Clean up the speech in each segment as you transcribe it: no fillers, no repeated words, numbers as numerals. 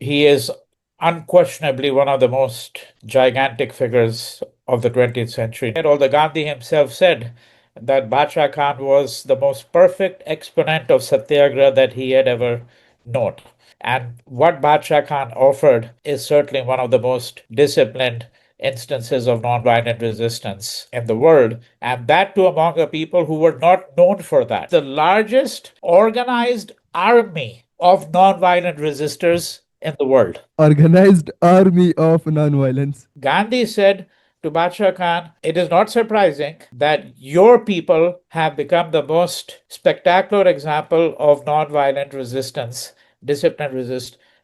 He is unquestionably one of the most gigantic figures of the 20th century. Although Gandhi himself said that Badshah Khan was the most perfect exponent of satyagraha that he had ever known. And what Badshah Khan offered is certainly one of the most disciplined instances of nonviolent resistance in the world, and that too among a people who were not known for that. The largest organized army of nonviolent resistors in the world. Organized army of non-violence. Gandhi said to Badshah Khan, it is not surprising that your people have become the most spectacular example of nonviolent resistance, disciplined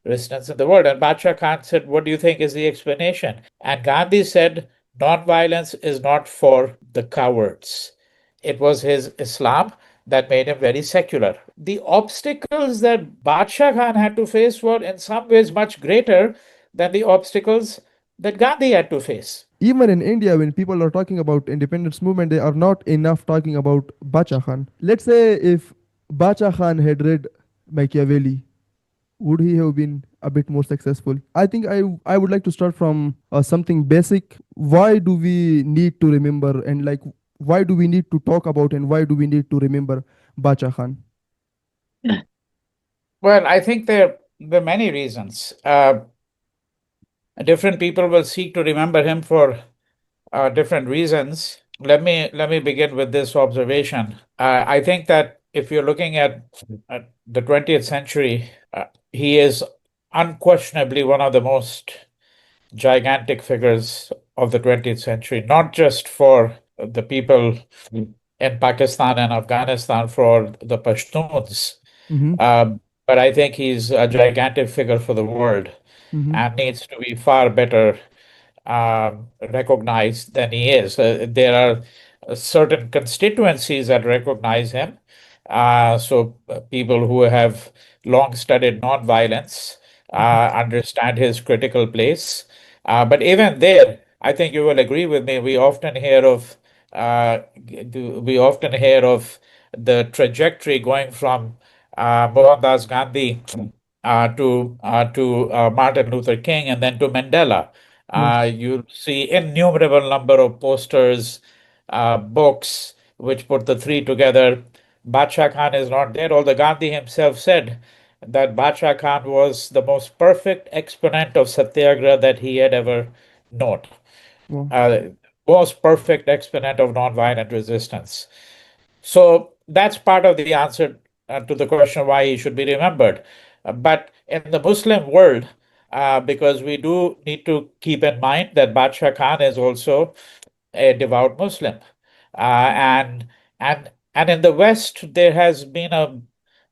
resistance in the world. And Badshah Khan said, what do you think is the explanation? And Gandhi said, nonviolence is not for the cowards. It was his Islam that made him very secular. The obstacles that Badshah Khan had to face were in some ways much greater than the obstacles that Gandhi had to face. Even in India, when people are talking about independence movement, they are not enough talking about Bacha Khan. Let's say if Bacha Khan had read Machiavelli, would he have been a bit more successful? I think I would like to start from something basic. Why do we need to remember, and like why do we need to talk about, and why do we need to remember Bacha Khan? Well, I think there are many reasons. Different people will seek to remember him for different reasons. Let me begin with this observation. I think that if you're looking at the 20th century, he is unquestionably one of the most gigantic figures of the 20th century, not just for the people in Pakistan and Afghanistan, for the Pashtuns, Mm-hmm. uh, but I think he's a gigantic figure for the world Mm-hmm. and needs to be far better recognized than he is. There are certain constituencies that recognize him. People who have long studied nonviolence understand his critical place. But even there, I think you will agree with me. Uh, we often hear of the trajectory going from Mohandas Gandhi to Martin Luther King and then to Mandela. Yes. You see innumerable number of posters, books, which put the three together. Badshah Khan is not there, although Gandhi himself said that Badshah Khan was the most perfect exponent of satyagraha that he had ever known. Wow. Uh, most perfect exponent of nonviolent resistance. So that's part of the answer to the question why he should be remembered. But in the Muslim world, because we do need to keep in mind that Badshah Khan is also a devout Muslim, and in the West there has been a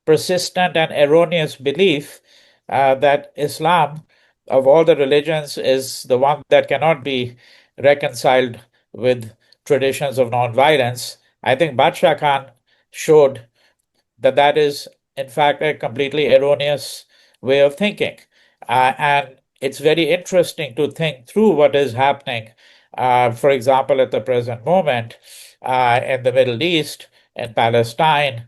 persistent and erroneous belief that Islam, of all the religions, is the one that cannot be reconciled with traditions of nonviolence. I think Badshah Khan showed that that is, in fact, a completely erroneous way of thinking. And it's very interesting to think through what is happening, for example, at the present moment in the Middle East, in Palestine,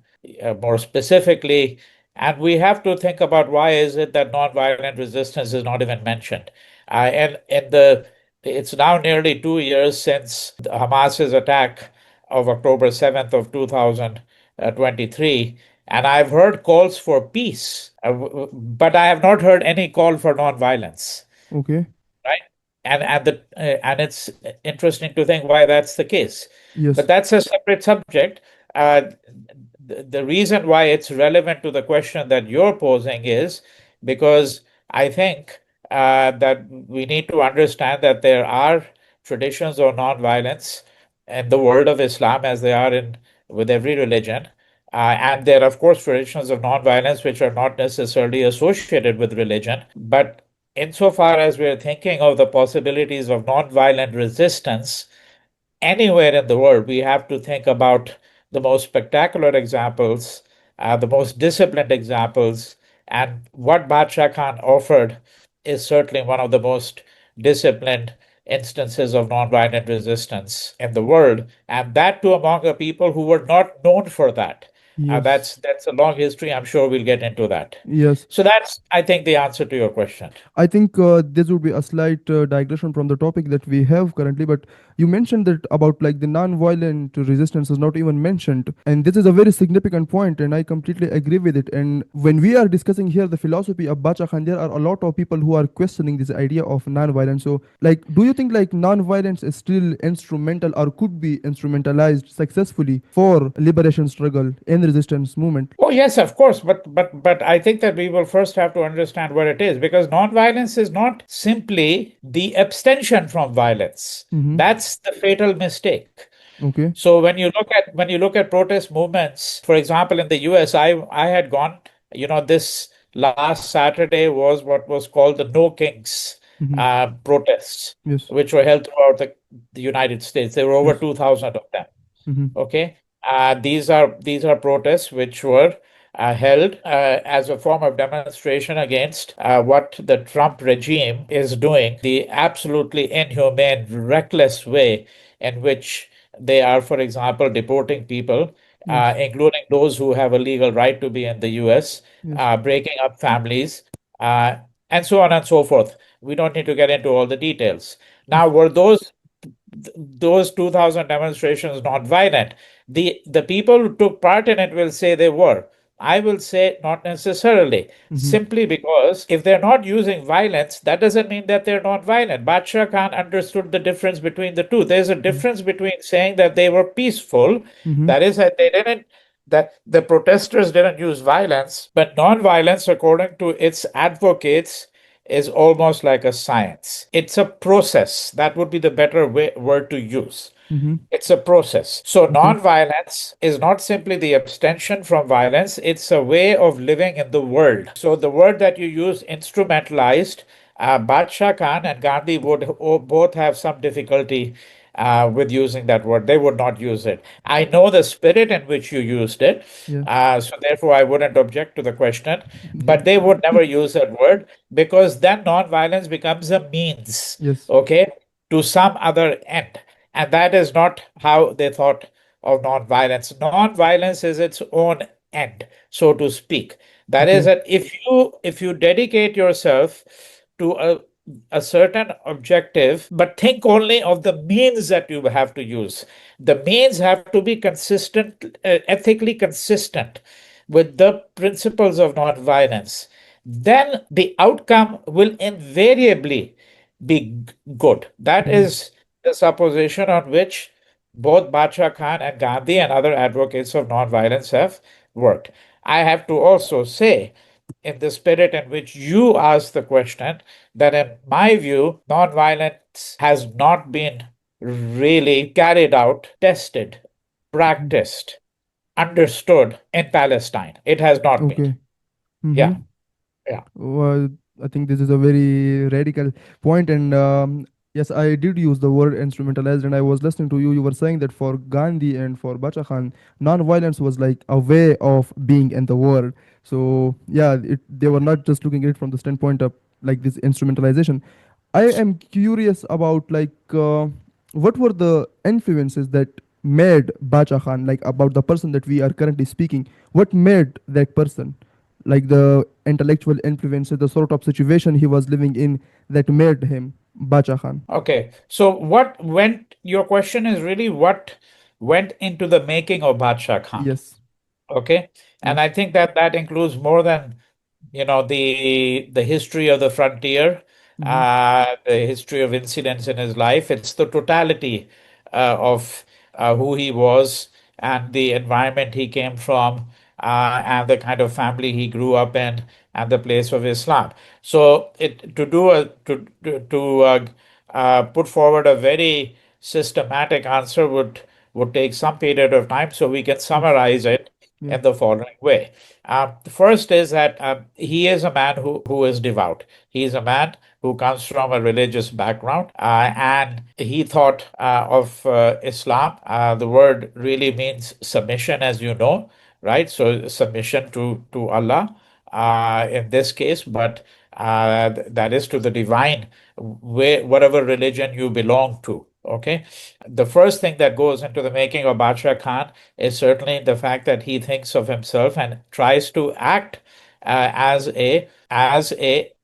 more specifically. And we have to think about why is it that nonviolent resistance is not even mentioned. And in the It's now nearly 2 years since Hamas's attack of October 7th of 2023, and I've heard calls for peace, but I have not heard any call for nonviolence, Okay. right? And it's interesting to think why that's the case. But Yes. that's a separate subject. Uh, the reason why it's relevant to the question that you're posing is because I think that we need to understand that there are traditions of nonviolence in the world of Islam, as they are in with every religion. And there are, of course, traditions of nonviolence which are not necessarily associated with religion. But insofar as we're thinking of the possibilities of nonviolent resistance anywhere in the world, we have to think about the most spectacular examples, the most disciplined examples, and what Badshah Khan offered is certainly one of the most disciplined instances of nonviolent resistance in the world, and that too among a people who were not known for that. Yes. That's a long history. I'm sure we'll get into that. Yes. So that's, I think, the answer to your question. I think this would be a slight digression from the topic that we have currently, but you mentioned that about like the non-violent resistance is not even mentioned, and this is a very significant point, and I completely agree with it. And when we are discussing here the philosophy of Bacha Khan, there are a lot of people who are questioning this idea of non-violence. So, like, do you think like non-violence is still instrumental or could be instrumentalized successfully for liberation struggle and resistance movement? Oh yes, of course, but I think that we will first have to understand what it is, because nonviolence is not simply the abstention from violence. Mm-hmm. That's the fatal mistake. Okay. So when you look at protest movements, for example, in the US, I had gone, this last Saturday was what was called the No Kings Mm-hmm. protests, Yes. which were held throughout the United States. There were over Yes. 2,000 of them. Mm-hmm. Okay, these are protests which were held as a form of demonstration against what the Trump regime is doing, the absolutely inhumane, reckless way in which they are, for example, deporting people, Yes. including those who have a legal right to be in the U.S., Yes. breaking up families, uh, and so on and so forth. We don't need to get into all the details. Now, Yes. were those 2000 demonstrations not violent? The people who took part in it will say they were. I will say not necessarily, Mm-hmm. simply because if they're not using violence, that doesn't mean that they're not violent. Badshah Khan understood the difference between the two. There's a difference between saying that they were peaceful, Mm-hmm. that is, that the protesters didn't use violence, but non-violence, according to its advocates, is almost like a science. It's a process. That would be the better word to use. Mm-hmm. It's a process. So, Okay. nonviolence is not simply the abstention from violence, it's a way of living in the world. So, the word that you use, instrumentalized, Badshah Khan and Gandhi would both have some difficulty with using that word. They would not use it. I know the spirit in which you used it, Yeah. so therefore I wouldn't object to the question, Yeah. but they would never use that word, because then nonviolence becomes a means, Yes. okay, to some other end. And that is not how they thought of nonviolence. Nonviolence is its own end, so to speak. That is Okay. that if you dedicate yourself to a certain objective, but think only of the means that you have to use. The means have to be consistent, ethically consistent with the principles of nonviolence. Then the outcome will invariably be good. That Mm-hmm. is the supposition on which both Badshah Khan and Gandhi and other advocates of nonviolence have worked. I have to also say, in the spirit in which you asked the question, that in my view, nonviolence has not been really carried out, tested, Mm-hmm. practiced, understood in Palestine. It has not been. Okay. Mm-hmm. Yeah, yeah. Well, I think this is a very radical point, and yes, I did use the word instrumentalized, and I was listening to you. You were saying that for Gandhi and for Bacha Khan, non-violence was like a way of being in the world. So yeah, they were not just looking at it from the standpoint of like this instrumentalization. I am curious about like what were the influences that made Bacha Khan, like about the person that we are currently speaking. What made that person? Like the intellectual influences, the sort of situation he was living in that made him Bacha Khan. Okay. So your question is really what went into the making of Badshah Khan. Yes, Okay. And I yes. think that that includes more than, the history of the frontier, Mm-hmm. the history of incidents in his life. It's the totality of who he was and the environment he came from, and the kind of family he grew up in, and the place of Islam. So it to do a to put forward a very systematic answer would take some period of time. So we can Yes. summarize it Yeah. in the following way. The first is that he is a man who is devout. He is a man who comes from a religious background, and he thought of Islam. The word really means submission, as you know, right? So submission to Allah in this case, but that is to the divine, whatever religion you belong to. Okay. The first thing that goes into the making of Badshah Khan is certainly the fact that he thinks of himself and tries to act as a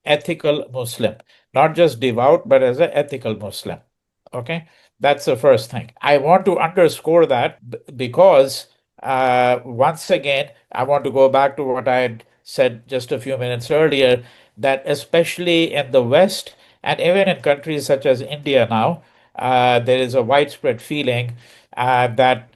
ethical Muslim, not just devout, but as an ethical Muslim. Okay, that's the first thing. I want to underscore that because once again, I want to go back to what I had said just a few minutes earlier, that especially in the West and even in countries such as India now, there is a widespread feeling that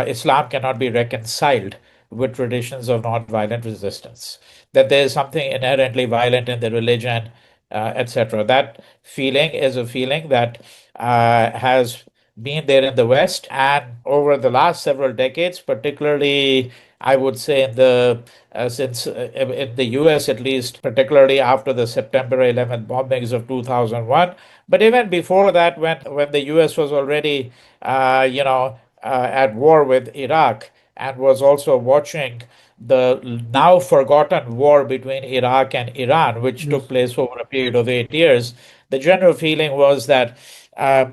Islam cannot be reconciled with traditions of nonviolent resistance, that there is something inherently violent in the religion, etc. That feeling is a feeling that has been there in the West, and over the last several decades, particularly, I would say in the since in the U.S. at least, particularly after the September 11th bombings of 2001, but even before that, when the U.S. was already, at war with Iraq and was also watching the now forgotten war between Iraq and Iran, which took Yes. place over a period of 8 years, the general feeling was that uh,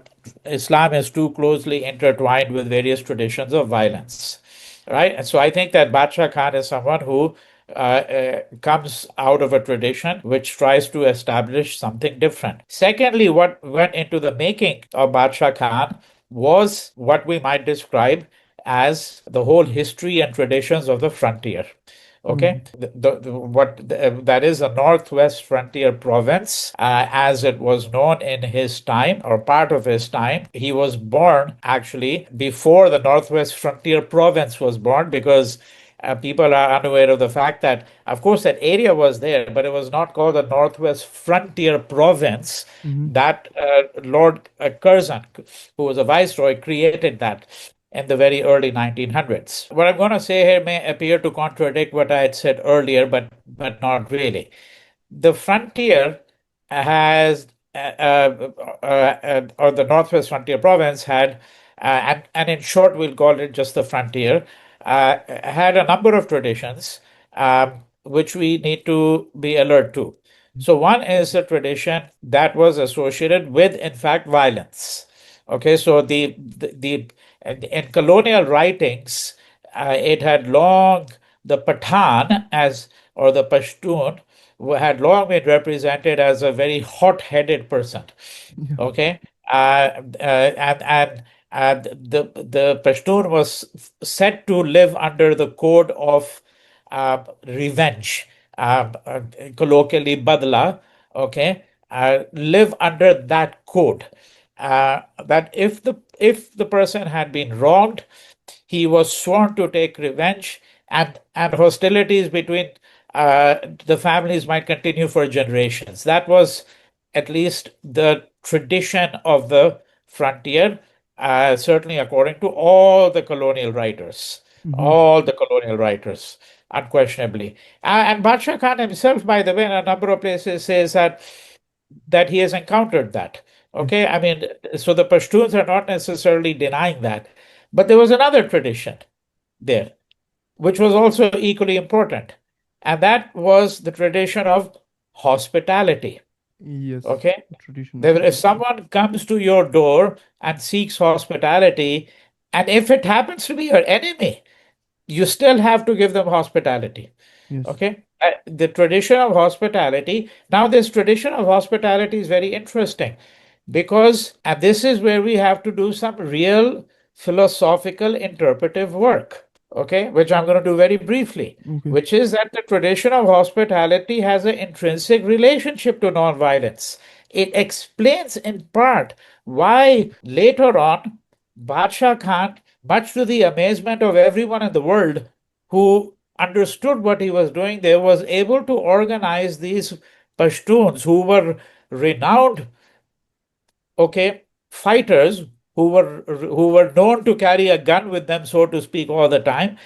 Islam is too closely intertwined with various traditions of violence, right? And so I think that Badshah Khan is someone who comes out of a tradition which tries to establish something different. Secondly, what went into the making of Badshah Khan was what we might describe as the whole history and traditions of the frontier. Okay, Mhm. that is a Northwest Frontier Province, as it was known in his time or part of his time. He was born actually before the Northwest Frontier Province was born, because people are unaware of the fact that, of course, that area was there, but it was not called the Northwest Frontier Province. Mhm. That Lord Curzon, who was a viceroy, created that in the very early 1900s. What I'm going to say here may appear to contradict what I had said earlier, but not really. The frontier has, or the Northwest Frontier Province had, and in short, we'll call it just the frontier, had a number of traditions which we need to be alert to. So, one is a tradition that was associated with, in fact, violence. Okay, so in colonial writings, it had long the Pathan as or the Pashtun had long been represented as a very hot-headed person. Yeah. Okay, and the Pashtun was said to live under the code of revenge, colloquially badla. Okay, live under that code. That if the person had been wronged, he was sworn to take revenge, and hostilities between the families might continue for generations. That was at least the tradition of the frontier, certainly according to Mhm. all the colonial writers, unquestionably. And Badshah Khan himself, by the way, in a number of places says that he has encountered that. Yes. Okay, I mean, so the Pashtuns are not necessarily denying that. But there was another tradition there, which was also equally important. And that was the tradition of hospitality. Yes. Okay. Tradition of If hospitality. someone comes to your door and seeks hospitality, and if it happens to be your enemy, you still have to give them hospitality. Yes. Okay. The tradition of hospitality. Now, this tradition of hospitality is very interesting because, and this is where we have to do some real philosophical interpretive work, okay, which I'm going to do very briefly, Okay. which is that the tradition of hospitality has an intrinsic relationship to nonviolence. It explains in part why later on Badshah Khan, much to the amazement of everyone in the world who understood what he was doing, there was able to organize these Pashtuns who were renowned, okay, fighters who were known to carry a gun with them, so to speak, all the time.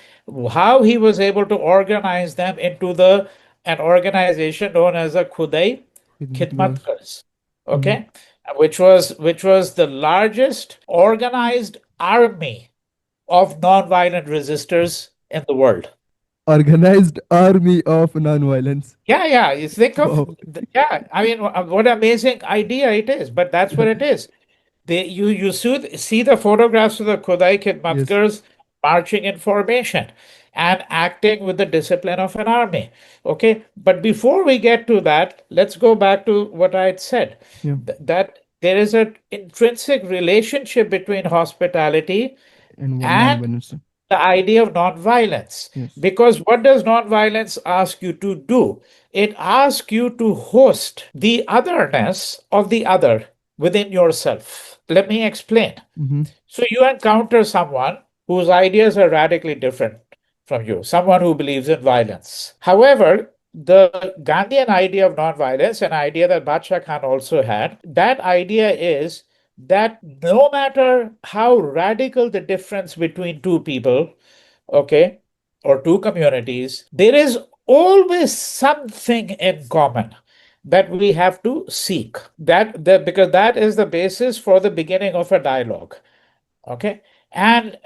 How he was able to organize them into the an organization known as a Khudai Khidmatgars. Khidmatkars, Mhm. okay, which was the largest organized army of non-violent resistors in the world. Organized army of non-violence. Yeah, yeah. You think of, Wow. yeah. I mean, what an amazing idea it is, but that's what Yeah. it is. You see the photographs of the Khudai Yes. Khidmatkars marching in formation and acting with the discipline of an army. Okay, but before we get to that, let's go back to what I had said, Yeah. that there is an intrinsic relationship between hospitality And one and non-violence. the idea of nonviolence. Yes. Because what does nonviolence ask you to do? It asks you to host the otherness of the other within yourself. Let me explain. Mm-hmm. So you encounter someone whose ideas are radically different from you, someone who believes in violence. However, the Gandhian idea of nonviolence, an idea that Badshah Khan also had, that idea is that no matter how radical the difference between two people, okay, or two communities, there is always something in common that we have to seek. Because that is the basis for the beginning of a dialogue. Okay, and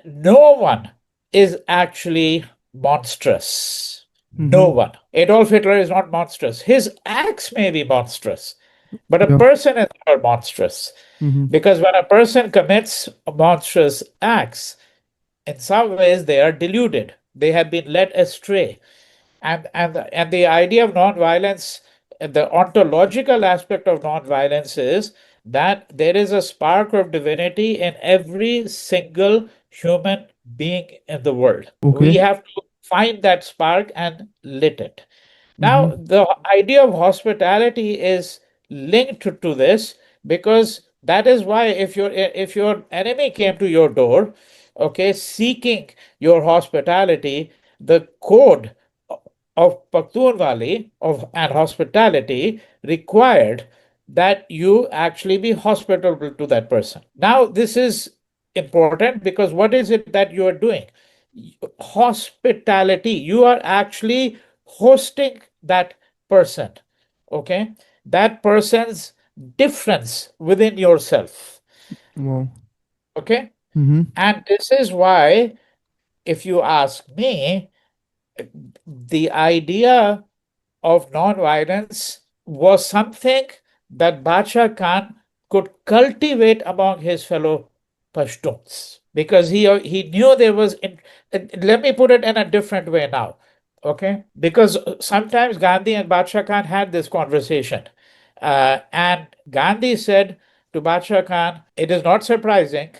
no one is actually monstrous. No Mm-hmm. one. Adolf Hitler is not monstrous. His acts may be monstrous, but a Yeah. person is not monstrous. Mm-hmm. Because when a person commits monstrous acts, in some ways they are deluded. They have been led astray. And the idea of nonviolence, the ontological aspect of nonviolence is that there is a spark of divinity in every single human being in the world. We Okay. have to find that spark and lit it. Mm-hmm. Now, the idea of hospitality is linked to this, because that is why if your enemy came to your door, okay, seeking your hospitality, the code of Pakhtunwali of and hospitality required that you actually be hospitable to that person. Now, this is important because what is it that you are doing? Hospitality. You are actually hosting that person, okay? That person's difference within yourself, Wow. okay? Mm-hmm. And this is why, if you ask me, the idea of nonviolence was something that Badshah Khan could cultivate among his fellow Pashtuns, because he knew there was. Let me put it in a different way now, okay? Because sometimes Gandhi and Badshah Khan had this conversation, and Gandhi said to Badshah Khan, "It is not surprising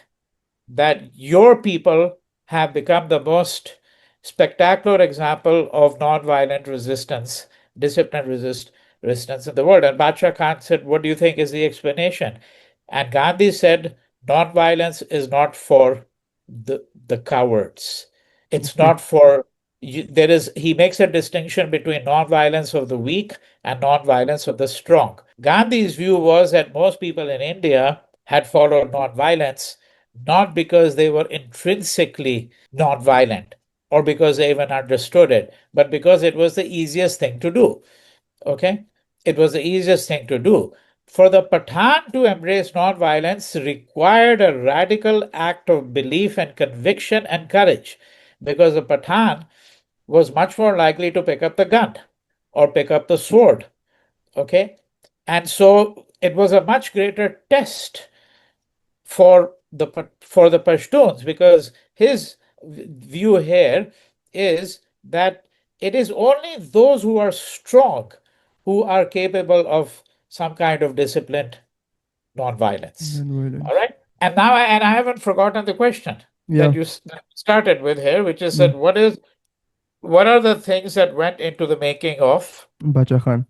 that your people have become the most spectacular example of nonviolent resistance, disciplined resistance in the world." And Badshah Khan said, "What do you think is the explanation?" And Gandhi said, "Nonviolence is not for the cowards. It's Okay. not for there is he makes a distinction between nonviolence of the weak and nonviolence of the strong. Gandhi's view was that most people in India had followed nonviolence not because they were intrinsically nonviolent or because they even understood it, but because it was the easiest thing to do. Okay? It was the easiest thing to do. For the Pathan to embrace nonviolence required a radical act of belief and conviction and courage, because the Pathan was much more likely to pick up the gun or pick up the sword. Okay? And so it was a much greater test for the Pashtuns, because his view here is that it is only those who are strong who are capable of some kind of disciplined nonviolence. All Non-violence. right. And I haven't forgotten the question that Yeah. you started with here, which is Yeah. that what are the things that went into the making of Bacha Khan.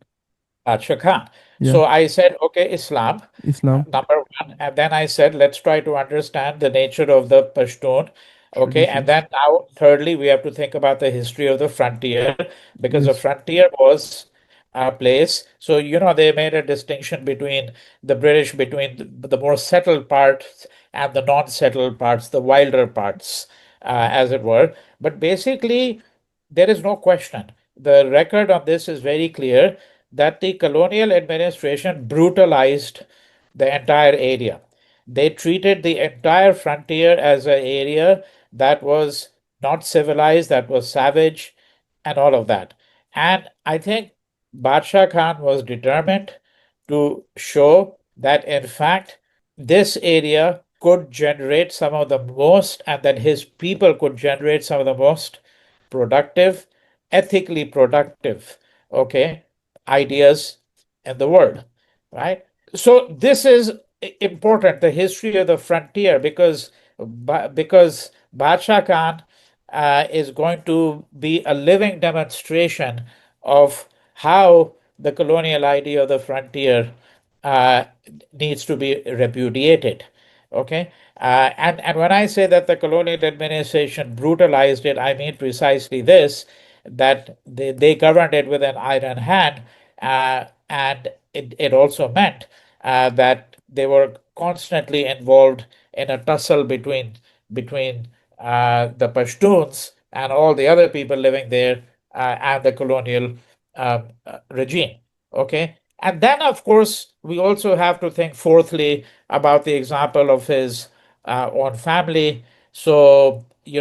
Badshah Khan? Yeah. So I said, okay, Islam, Islam. number one. And then I said, let's try to understand the nature of the Pashtun. Okay. And Traditions. then now, thirdly, we have to think about the history of the frontier, because the Yes. frontier was a place. So, they made a distinction between the British, between the more settled parts and the non-settled parts, the wilder parts, as it were. But basically, there is no question. The record on this is very clear that the colonial administration brutalized the entire area. They treated the entire frontier as an area that was not civilized, that was savage, and all of that. And I think Badshah Khan was determined to show that, in fact, this area could generate some of the most, and that his people could generate some of the most productive, ethically productive, okay, ideas in the world, right? So this is important, the history of the frontier, because Badshah Khan is going to be a living demonstration of how the colonial idea of the frontier uh, needs to be repudiated. Okay, and when I say that the colonial administration brutalized it, I mean precisely this: that they governed it with an iron hand, and it also meant that they were constantly involved in a tussle between the Pashtuns and all the other people living there and the colonial regime. Okay. And then, of course, we also have to think fourthly about the example of his own family. So, he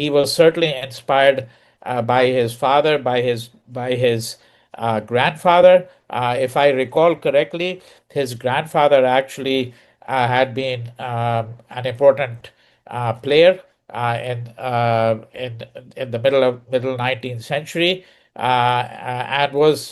was certainly inspired by his father, by his grandfather. If I recall correctly, his grandfather actually had been an important player in the middle 19th century, and was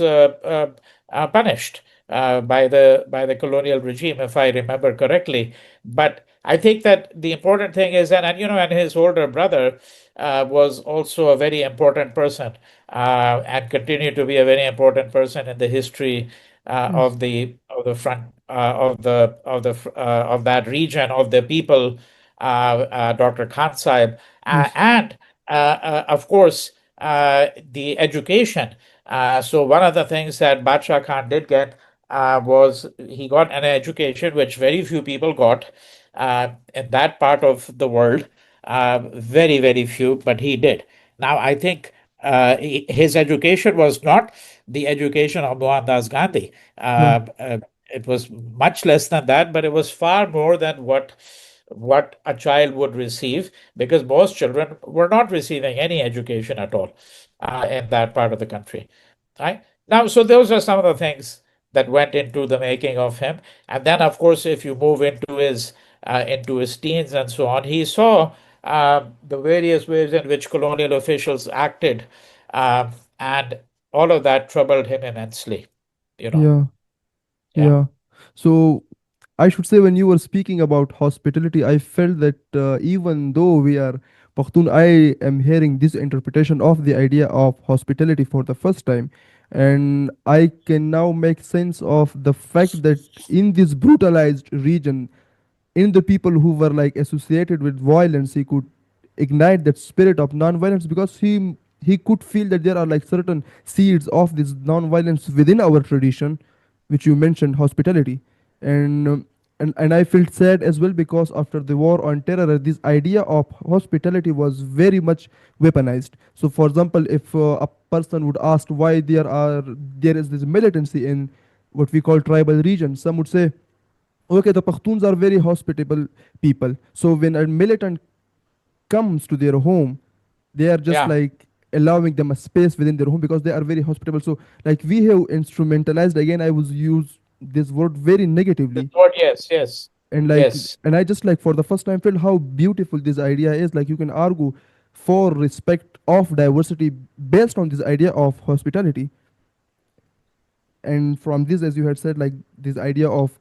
punished by the colonial regime, if I remember correctly. But I think that the important thing is, and his older brother was also a very important person, and continued to be a very important person in the history Yes. of the front of that region, of the people, Dr. KhanZeb, Yes. and of course the education. So one of the things that Badshah Khan did get was he got an education which very few people got in that part of the world. Very, very few, but he did. Now, I think his education was not the education of Mohandas Gandhi. No. It was much less than that, but it was far more than what a child would receive, because most children were not receiving any education at all in that part of the country. Right? Now, so those are some of the things that went into the making of him. And then, of course, if you move into his teens and so on, he saw the various ways in which colonial officials acted, um, and all of that troubled him immensely. You know, Yeah. yeah. Yeah. So I should say, when you were speaking about hospitality, I felt that even though we are Pakhtun, I am hearing this interpretation of the idea of hospitality for the first time. And I can now make sense of the fact that in this brutalized region, in the people who were like associated with violence, he could ignite that spirit of non-violence, because he could feel that there are like certain seeds of this non-violence within our tradition, which you mentioned, hospitality. And um, and and I felt sad as well, because after the war on terror, this idea of hospitality was very much weaponized. So for example, if a person would ask why there is this militancy in what we call tribal regions, some would say, okay, the Pakhtuns are very hospitable people. So when a militant comes to their home, they are just Yeah. like allowing them a space within their home because they are very hospitable. So like we have instrumentalized, again, I was use this word very This negatively. word, yes, yes, And like, yes. and I just like for the first time felt how beautiful this idea is. Like you can argue for respect of diversity based on this idea of hospitality. And from this, as you had said, like this idea of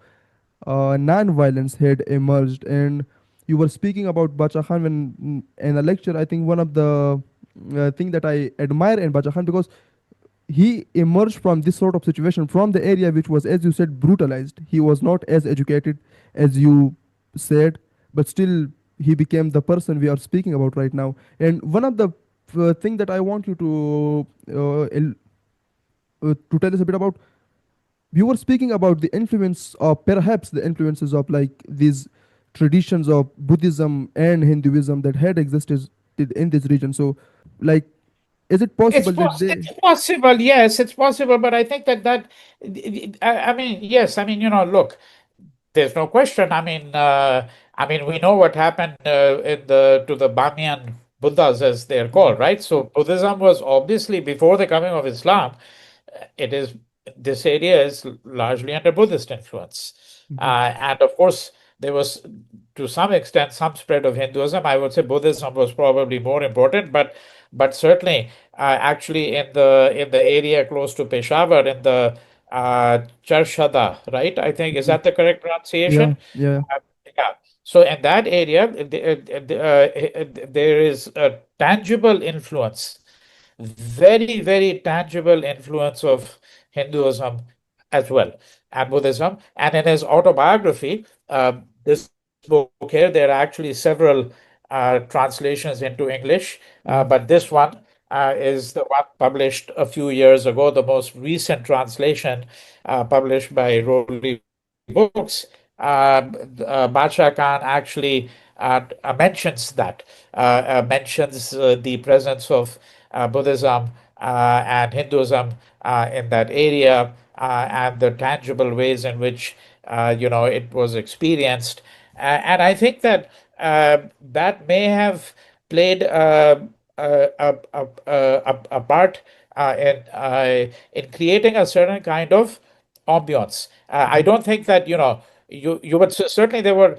non-violence had emerged. And you were speaking about Bacha Khan when in a lecture. I think one of the thing that I admire in Bacha Khan, because he emerged from this sort of situation, from the area which was, as you said, brutalized. He was not as educated as you said, but still he became the person we are speaking about right now. And one of the thing that I want you to tell us a bit about, you were speaking about the influence, or perhaps the influences of like these traditions of Buddhism and Hinduism that had existed in this region. So like, is it possible that they, It's possible, yes, it's possible, but I think that I mean, yes, I mean, look, there's no question. I mean, we know what happened in the to the Bamiyan Buddhas, as they're called, right? So Buddhism was obviously before the coming of Islam. It is. this area is largely under Buddhist influence. Mm-hmm. And of course, there was, to some extent, some spread of Hinduism. I would say Buddhism was probably more important, but certainly, actually, in the area close to Peshawar, in the Charshada, right? I think, is Mm-hmm. that the correct Yeah, pronunciation? yeah. Yeah. So in that area, there is a tangible influence, very, very tangible influence of Hinduism as well, and Buddhism. And in his autobiography, this book here, there are actually several translations into English, Yeah. but this one is the one published a few years ago, the most recent translation published by Rowley Books. Badshah Khan actually mentions that, mentions the presence of Buddhism and Hinduism in that area, and the tangible ways in which it was experienced. And I think that that may have played a part in creating a certain kind of ambiance. I Mm-hmm. don't think that you would certainly there were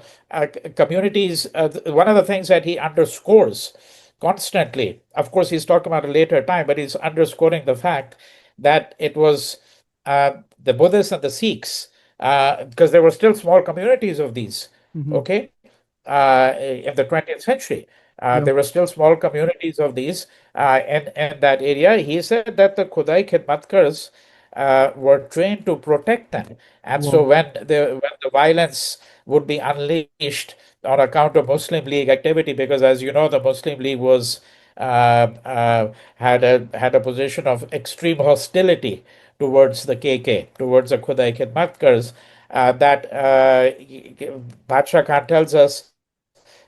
communities. One of the things that he underscores constantly, of course, he's talking about a later time, but he's underscoring the fact that it was the Buddhists and the Sikhs, because there were still small communities of these. Mm-hmm. Okay, in the 20th century. Yeah. There were still small communities of these in that area. He said that the Khudai Khidmatkars were trained to protect them. And so Wow. when the violence would be unleashed on account of Muslim League activity, because as you know, the Muslim League was had a position of extreme hostility towards the KK, towards the Khudai Khidmatkars, that Badshah Khan tells us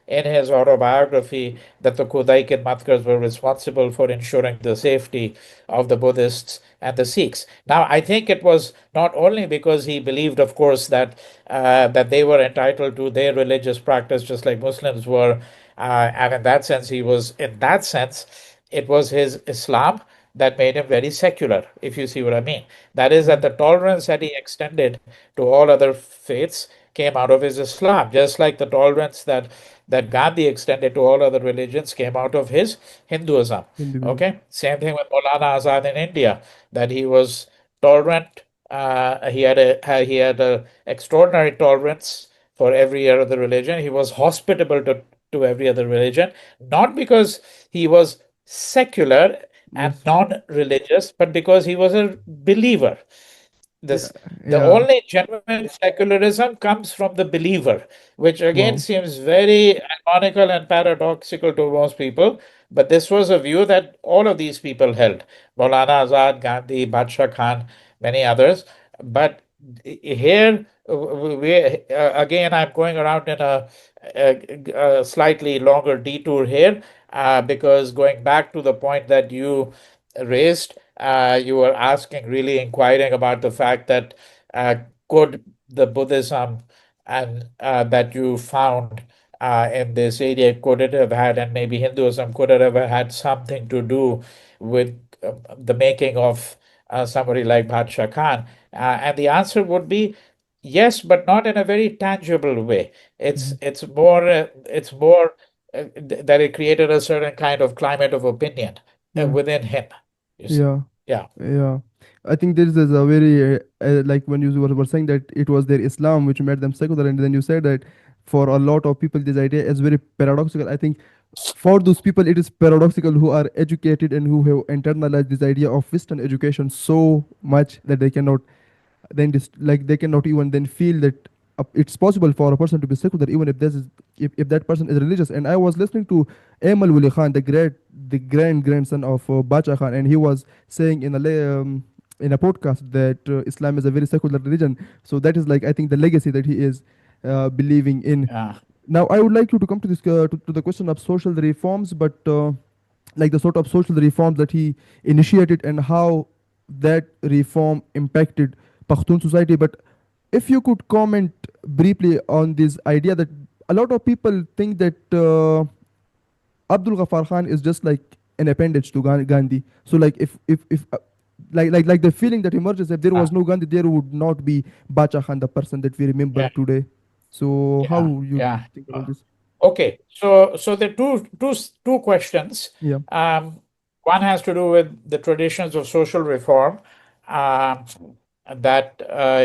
in his autobiography that the Khudai Khidmatkars were responsible for ensuring the safety of the Buddhists and the Sikhs. Now, I think it was not only because he believed, of course, that they were entitled to their religious practice just like Muslims were, and in that sense, it was his Islam that made him very secular, if you see what I mean. That is, that Mm-hmm. the tolerance that he extended to all other faiths came out of his Islam, just like the tolerance that Gandhi extended to all other religions came out of his Hinduism. Hinduism. Okay, same thing with Maulana Azad in India, that he was tolerant. He had a extraordinary tolerance for every other religion. He was hospitable to every other religion, not because he was secular and Yes. non-religious, but because he was a believer. Yeah. This The Yeah. only genuine secularism comes from the believer, which again Wow. seems very ironical and paradoxical to most people. But this was a view that all of these people held: Maulana Azad, Gandhi, Badshah Khan, many others. But here, again, I'm going around in a slightly longer detour here, because going back to the point that you raised, you were asking, really inquiring about the fact that could the Buddhism and that you found in this area, could it have had, and maybe Hinduism, could it have had something to do with the making of somebody like Badshah Khan? And the answer would be yes, but not in a very tangible way. Mm-hmm. That it created a certain kind of climate of opinion Yeah. within him. You see. Yeah. Yeah. Yeah, I think this is a very like when you were saying that it was their Islam which made them secular, and then you said that for a lot of people this idea is very paradoxical. I think for those people it is paradoxical who are educated and who have internalized this idea of Western education so much that they cannot then this like they cannot even then feel that it's possible for a person to be secular even if this is if that person is religious. And I was listening to Amal Wali Khan, the grand grandson of Bacha Khan, and he was saying in a podcast that Islam is a very secular religion. So that is like I think the legacy that he is believing in. Yeah. Now I would like you to come to this to the question of social reforms, but like the sort of social reforms that he initiated and how that reform impacted Pakhtun society. But if you could comment briefly on this idea that a lot of people think that Abdul Ghaffar Khan is just like an appendage to Gandhi. So like if like the feeling that emerges, if there uh, was no Gandhi, there would not be Bacha Khan, the person that we remember yeah, today. So how yeah, you yeah. think about this? Okay, so there are two questions. Yeah. Um, One has to do with the traditions of social reform um, that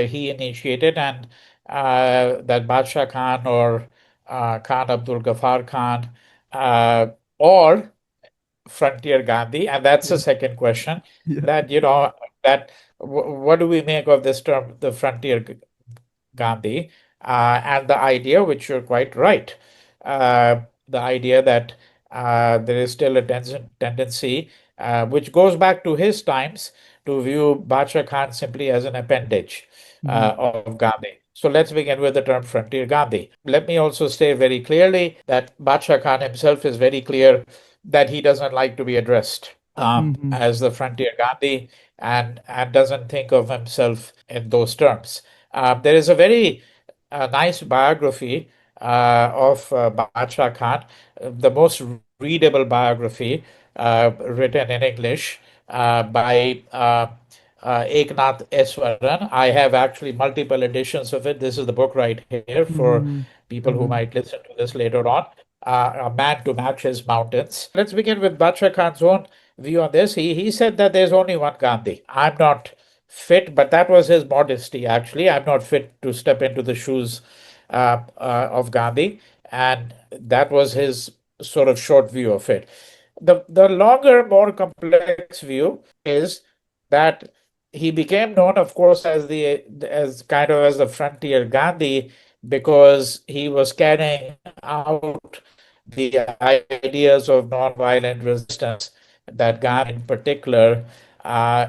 he initiated, and that Badshah Khan or Khan Abdul Ghaffar Khan uh, or Frontier Gandhi, and that's the Yeah. second question. Yeah. That that what do we make of this term, the Frontier Gandhi, and the idea, which you're quite right, the idea that there is still a tendency, which goes back to his times, to view Bacha Khan simply as an appendage Hmm. of Gandhi. So let's begin with the term Frontier Gandhi. Let me also state very clearly that Bacha Khan himself is very clear that he doesn't like to be addressed Hmm. as the Frontier Gandhi, and doesn't think of himself in those terms. There is a very nice biography of Badshah Khan, the most readable biography written in English by Eknath Eswaran. I have actually multiple editions of it. This is the book right here for Hmm. people who Hmm. might listen to this later on. A Man to Match His Mountains. Let's begin with Badshah Khan's own view on this. He said that there's only one Gandhi. I'm not fit, but that was his modesty, actually. I'm not fit to step into the shoes of Gandhi. And that was his sort of short view of it. The longer, more complex view is that he became known, of course, as kind of as the frontier Gandhi, because he was carrying out the ideas of nonviolent resistance that Gandhi in particular uh,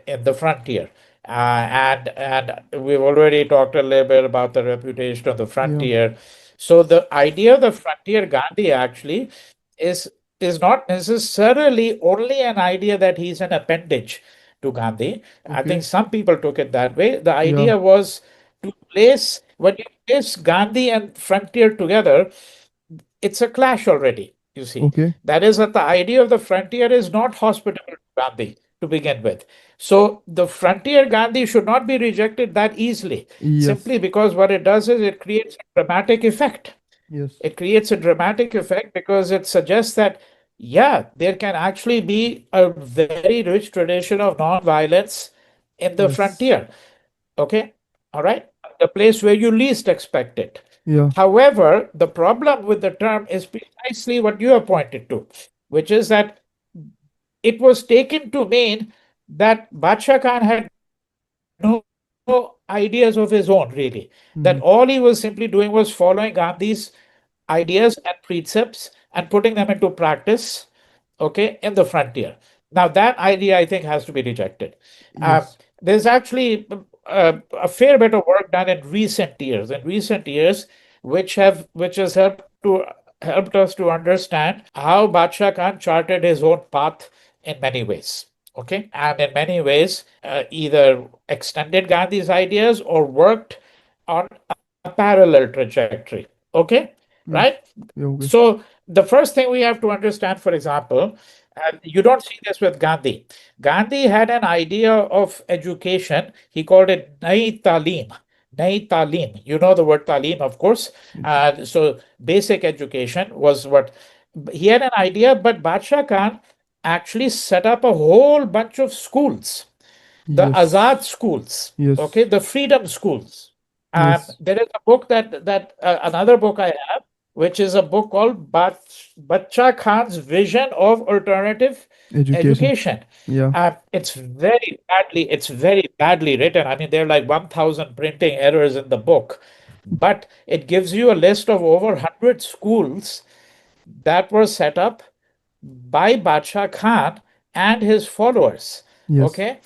in the frontier. And we've already talked a little bit about the reputation of the Yeah. frontier. So the idea of the frontier Gandhi actually is is not necessarily only an idea that he's an appendage to Gandhi. I Okay. think some people took it that way. The Yeah. idea was to place, when you place Gandhi and frontier together, it's a clash already, you see. Okay. That is that the idea of the frontier is not hospitable to Gandhi to begin with. So the frontier Gandhi should not be rejected that easily, simply Yes. because what it does is it creates a dramatic effect. Yes. It creates a dramatic effect because it suggests that, yeah, there can actually be a very rich tradition of non-violence in the Yes. frontier. Okay, all right, the place where you least expect it. Yeah. However, the problem with the term is precisely what you have pointed to, which is that it was taken to mean that Badshah Khan had no ideas of his own, really. That all he was simply Hmm. doing was following Gandhi's ideas and precepts and putting them into practice, okay, in the frontier. Now, that idea, I think, has to be rejected. Uh, Yes. there's actually a fair bit of work done in recent years, which has helped us to understand how Badshah Khan charted his own path in many ways. Okay, and in many ways, either extended Gandhi's ideas or worked on a parallel trajectory. Okay, right? Yes. Yeah. Okay. So the first thing we have to understand, for example, and you don't see this with Gandhi. Gandhi had an idea of education. He called it Nai Talim. Nai Talim. You know the word Talim, of course. So basic education was what he had an idea, but Badshah Khan actually set up a whole bunch of schools, the Azad Yes. schools, okay, Yes. the freedom schools. Yes. There is a book that another book I have, which is a book called Bacha Khan's Vision of Alternative Education. Education. Yeah. It's very badly written. I mean, there are like 1,000 printing errors in the book, but it gives you a list of over 100 schools that were set up by Badshah Khan and his followers. Yes. Okay,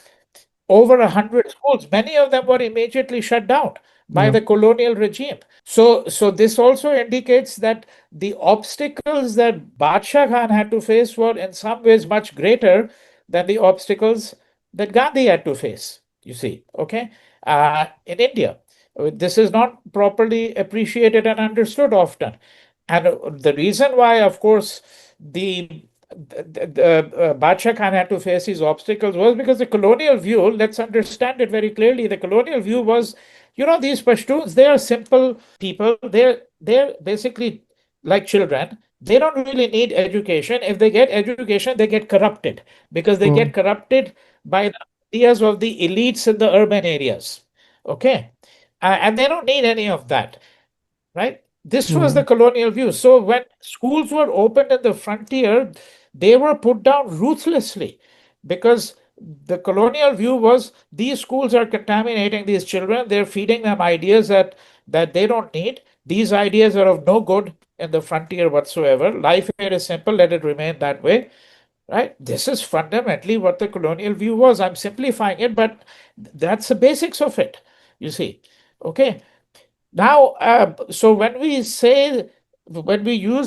over 100 schools. Many of them were immediately shut down by Yeah. the colonial regime. So this also indicates that the obstacles that Badshah Khan had to face were in some ways much greater than the obstacles that Gandhi had to face, you see, okay, in India. This is not properly appreciated and understood often. And the reason why, of course, the Badshah Khan had to face these obstacles was because the colonial view, let's understand it very clearly. The colonial view was, these Pashtuns, they are simple people. They're basically like children. They don't really need education. If they get education, they get corrupted because they Oh. get corrupted by the ideas of the elites in the urban areas. Okay. And they don't need any of that, right? This was Oh. the colonial view. So when schools were opened at the frontier, they were put down ruthlessly because the colonial view was these schools are contaminating these children. They're feeding them ideas that they don't need. These ideas are of no good in the frontier whatsoever. Life here is simple. Let it remain that way. Right? This is fundamentally what the colonial view was. I'm simplifying it, but that's the basics of it. You see, okay. Now, so when we use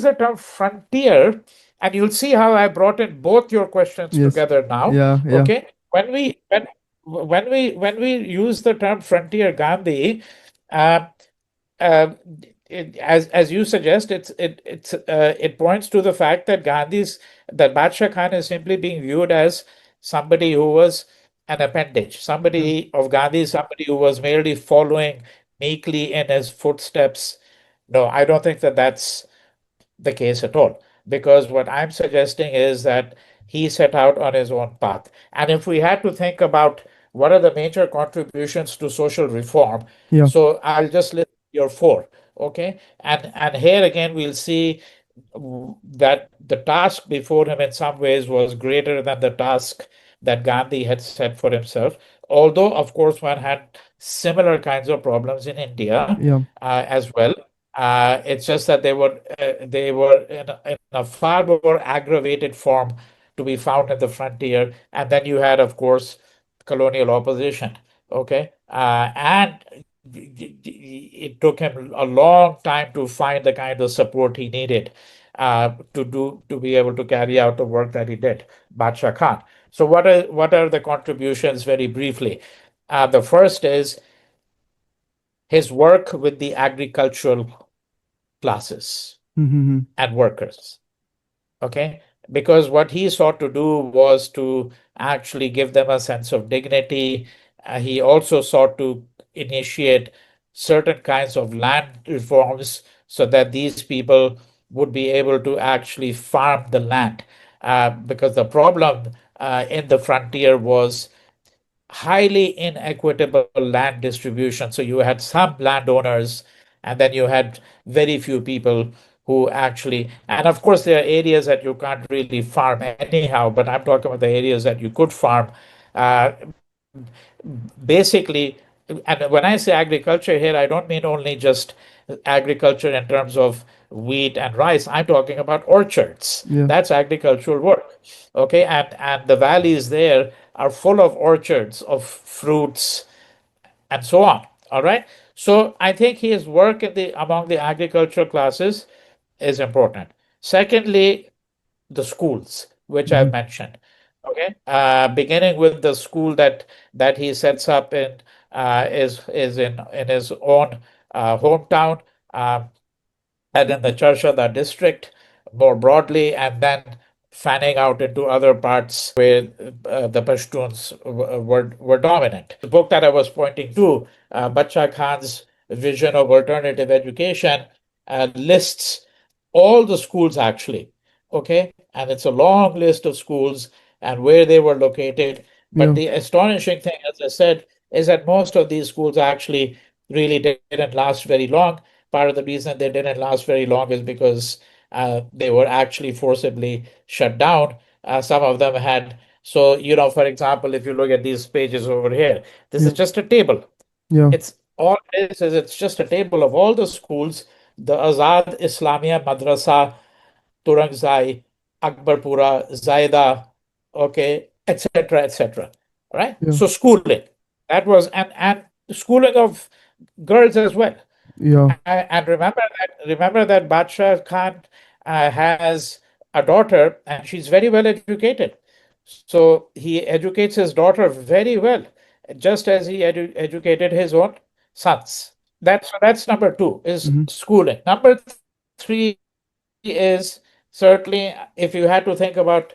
the term frontier, and you'll see how I brought in both your questions Yes. together now. Yeah. Yeah. Okay, when we use the term frontier, Gandhi, uh, uh, as you suggest, it points to the fact that that Badshah Khan is simply being viewed as somebody who was an appendage, Yeah. somebody of Gandhi, somebody who was merely following meekly in his footsteps. No, I don't think that that's the case at all. Because what I'm suggesting is that he set out on his own path. And if we had to think about what are the major contributions to social reform, Yeah. so I'll just list your four. Okay. And here again we'll see that the task before him in some ways was greater than the task that Gandhi had set for himself. Although, of course, one had similar kinds of problems in India Yeah. as well. It's just that they were in a far more aggravated form to be found at the frontier, and then you had, of course, colonial opposition. Okay, and it took him a long time to find the kind of support he needed to be able to carry out the work that he did, Badshah Khan. So what are the contributions very briefly? The first is his work with the agricultural classes Mm-hmm. and workers. Okay, because what he sought to do was to actually give them a sense of dignity. He also sought to initiate certain kinds of land reforms so that these people would be able to actually farm the land. Because the problem in the frontier was highly inequitable land distribution. So you had some landowners, and then you had very few people who actually, and of course, there are areas that you can't really farm anyhow, but I'm talking about the areas that you could farm. Uh, Basically, and when I say agriculture here, I don't mean only just agriculture in terms of wheat and rice. I'm talking about orchards. Yeah. That's agricultural work. Okay, and the valleys there are full of orchards of fruits and so on. All right. So I think his work in the among the agricultural classes is important. Secondly, the schools, which Mm-hmm. I've mentioned. Okay, beginning with the school that he sets up is in his own hometown, um, and in the Charshada district more broadly, and then fanning out into other parts where the Pashtuns were dominant. The book that I was pointing to, Badshah Khan's Vision of Alternative Education, lists all the schools actually. Okay, and it's a long list of schools and where they were located. But Yeah. the astonishing thing, as I said, is that most of these schools actually really didn't last very long. Part of the reason they didn't last very long is because they were actually forcibly shut down. Some of them had, so, for example, if you look at these pages over here, this is Yeah. just a table. Yeah. It's all it is it's just a table of all the schools, the Azad Islamia Madrasa, Turangzai, Akbarpura, Zaida, okay, etc., etc. Right? Yeah. So schooling, that was, and schooling of girls as well. Yeah. And remember that Badshah Khan has a daughter, and she's very well educated. So he educates his daughter very well, just as he educated his own sons. That's number two is Mm-hmm. schooling. Number three is security. certainly, if you had to think about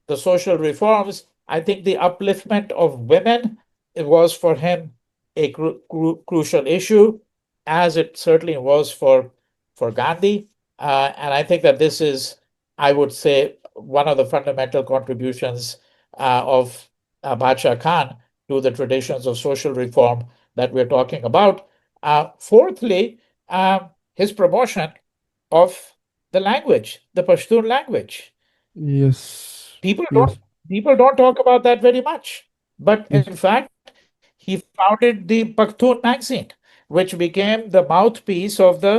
the social reforms, I think the upliftment of women, it was for him a crucial issue, as it certainly was for Gandhi. And I think that this is, I would say, one of the fundamental contributions of Badshah Khan to the traditions of social reform that we're talking about. Fourthly, his promotion of the language, the Pashtun language. Yes. People don't Yes. people don't talk about that very much. But Yes. in fact, he founded the Pakhtun magazine, which became the mouthpiece of the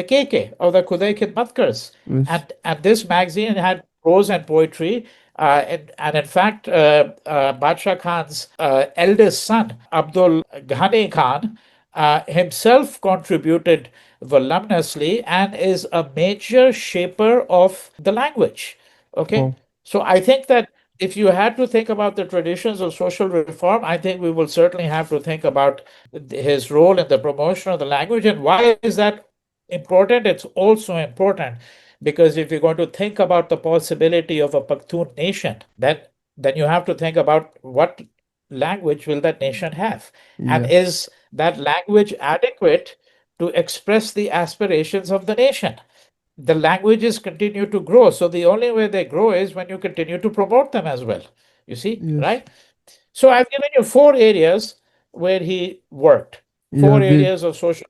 KK, of the Khudai Khidmatkars. Yes. And this magazine had prose and poetry. And in fact, Badshah Khan's eldest son, Abdul Ghani Khan, himself contributed voluminously and is a major shaper of the language. Okay, Wow. so I think that if you had to think about the traditions of social reform, I think we will certainly have to think about his role in the promotion of the language. And why is that important? It's also important because if you're going to think about the possibility of a Pakhtun nation, then you have to think about what language will that nation have, and Yeah. is that language adequate to express the aspirations of the nation? The languages continue to grow. So the only way they grow is when you continue to promote them as well. You see, Yes. right? So I've given you four areas where he worked, Yeah. four Very. areas of social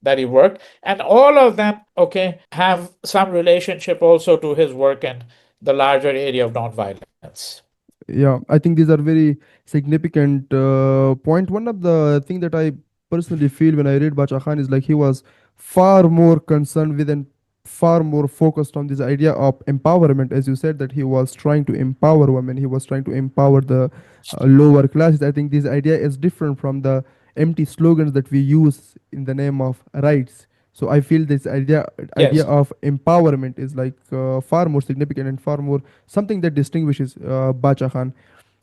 that he worked, and all of them, okay, have some relationship also to his work in the larger area of nonviolence. Yeah, I think these are very significant point. One of the thing that I personally feel when I read Bacha Khan is like he was far more concerned with and far more focused on this idea of empowerment. As you said, that he was trying to empower women, he was trying to empower the lower classes. I think this idea is different from the empty slogans that we use in the name of rights. So I feel this idea Yes, of empowerment is like far more significant and far more something that distinguishes Bacha Khan.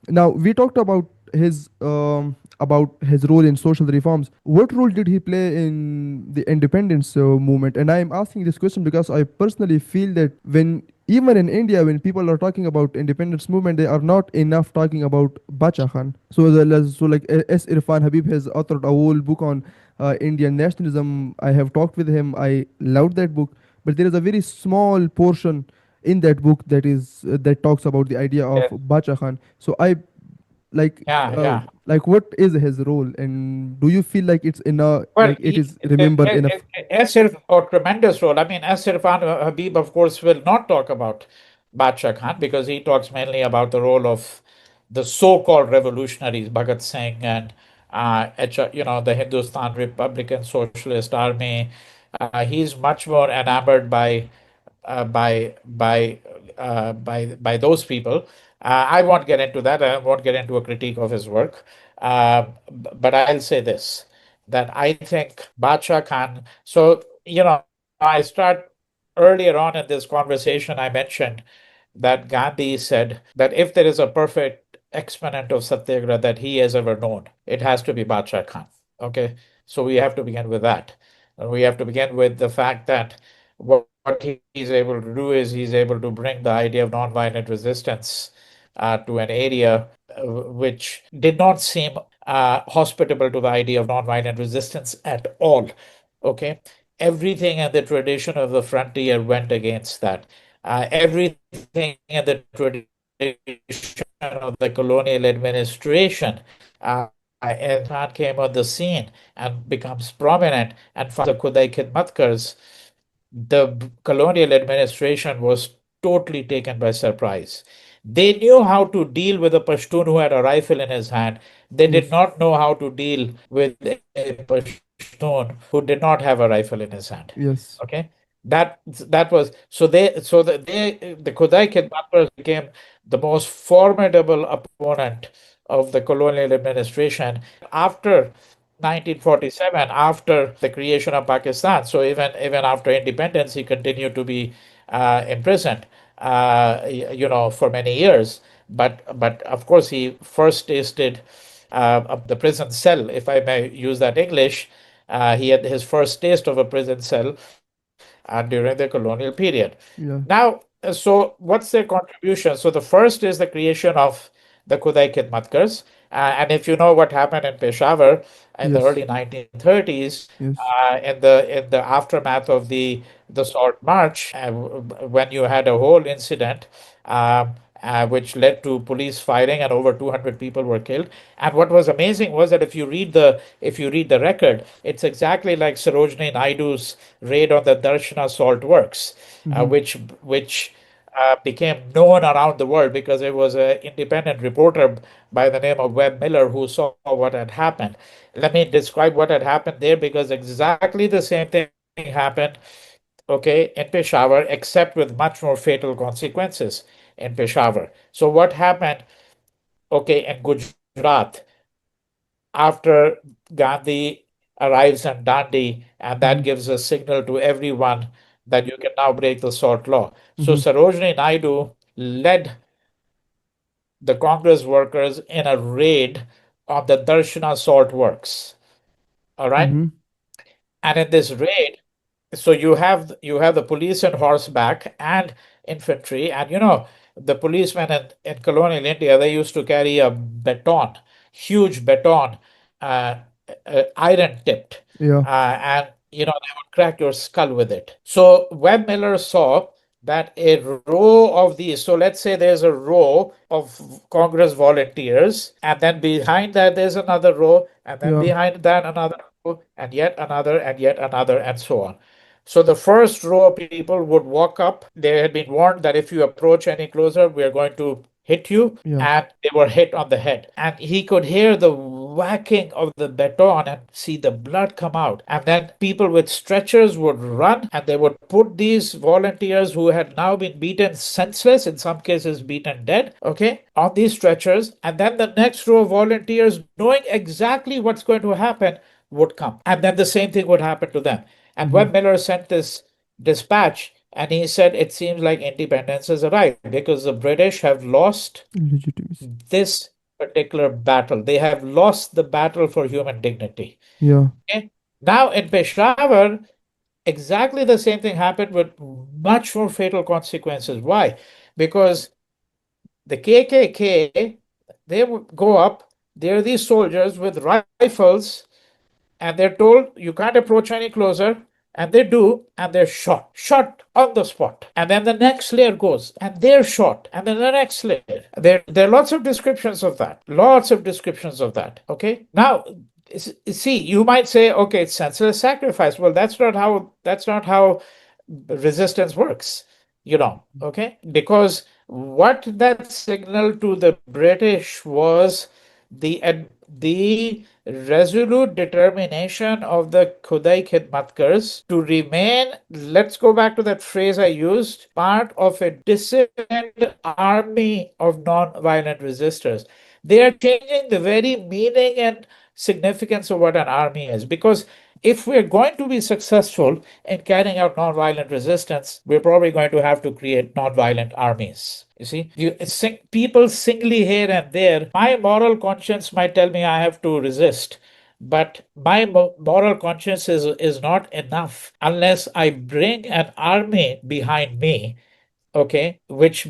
Now we talked about his role in social reforms. What role did he play in the independence movement? And I am asking this question because I personally feel that when even in India, when people are talking about independence movement, they are not enough talking about Bacha Khan. So like S. Irfan Habib has authored a whole book on Indian nationalism. I have talked with him. I loved that book, but there is a very small portion in that book that talks about the idea of yes, Bacha Khan. So I yeah, yeah. what is his role, and do you feel like it's enough, Well, like it is remembered enough? Asir, a tremendous role. I mean, Asir Khan Habib, of course, will not talk about Badshah Khan because he talks mainly about the role of the so-called revolutionaries, Bhagat Singh and the Hindustan Republican Socialist Army. He's much more enamored by those people. I won't get into that. I won't get into a critique of his work. But I'll say this, that I think Badshah Khan. So, I start earlier on in this conversation, I mentioned that Gandhi said that if there is a perfect exponent of Satyagraha that he has ever known, it has to be Badshah Khan. Okay. So we have to begin with that. And we have to begin with the fact that what he's able to do is he's able to bring the idea of nonviolent resistance to an area which did not seem hospitable to the idea of nonviolent resistance at all. Okay, everything in the tradition of the frontier went against that. Everything in the tradition of the colonial administration, and Khan came on the scene and becomes prominent and founds the Khudai Khidmatkars. The colonial administration was totally taken by surprise. They knew how to deal with a Pashtun who had a rifle in his hand. They did Yes. not know how to deal with a Pashtun who did not have a rifle in his hand. Yes. Okay, that was the Khudai kidnappers became the most formidable opponent of the colonial administration after 1947, after the creation of Pakistan. So even after independence, he continued to be imprisoned, for many years. But of course, he first tasted the prison cell, if I may use that English. He had his first taste of a prison cell during the colonial period. Yeah. Now, so what's their contribution? So the first is the creation of the Khudai Khidmatkars. And if you know what happened in Peshawar in the Yes. early 1930s, Yes. in the aftermath of the Salt March, when you had a whole incident which led to police firing and over 200 people were killed. And what was amazing was that if you read the record, it's exactly like Sarojini Naidu's raid on the Darshana salt works, Mm-hmm. which became known around the world because it was an independent reporter by the name of Webb Miller who saw what had happened. Let me describe what had happened there because exactly the same thing happened, okay, in Peshawar, except with much more fatal consequences in Peshawar. So what happened, okay, in Gujarat after Gandhi arrives in Dandi, and that Mm-hmm. gives a signal to everyone that you can now break the salt law. So Mm-hmm. Sarojini Naidu led the Congress workers in a raid on the Darshana salt works. All right. Mm-hmm. And in this raid, so you have the police and horseback and infantry, and the policemen in colonial India, they used to carry a baton, huge baton, uh, iron tipped, Yeah. and they would crack your skull with it. So Webb Miller saw that a row of these, so let's say there's a row of Congress volunteers, and then behind that there's another row, and then Yeah. behind that another row, and yet another, and yet another, and so on. So the first row of people would walk up. They had been warned that if you approach any closer, we are going to hit you. Yeah. And they were hit on the head. And he could hear the whacking of the baton and see the blood come out. And then people with stretchers would run and they would put these volunteers who had now been beaten senseless, in some cases beaten dead, okay, on these stretchers. And then the next row of volunteers, knowing exactly what's going to happen, would come. And then the same thing would happen to them. And Mm-hmm. Webb Miller sent this dispatch and he said it seems like independence has arrived because the British have lost Legitimacy. this particular battle. They have lost the battle for human dignity. Yeah. Okay? Now in Peshawar, exactly the same thing happened with much more fatal consequences. Why? Because the KKK, they would go up, there are these soldiers with rifles and they're told you can't approach any closer, and they do, and they're shot on the spot. And then the next layer goes and they're shot, and then the next layer. There are lots of descriptions of that, lots of descriptions of that. Okay, now see, you might say, okay, it's senseless sacrifice. Well, that's not how resistance works, okay? Because what that signaled to the British was the resolute determination of the Khudai Khidmatkars to remain, let's go back to that phrase I used, part of a disciplined army of non-violent resistors. They are changing the very meaning and significance of what an army is. Because if we're going to be successful in carrying out nonviolent resistance, we're probably going to have to create nonviolent armies. You see, people singly here and there, my moral conscience might tell me I have to resist. But my moral conscience is not enough unless I bring an army behind me, okay, which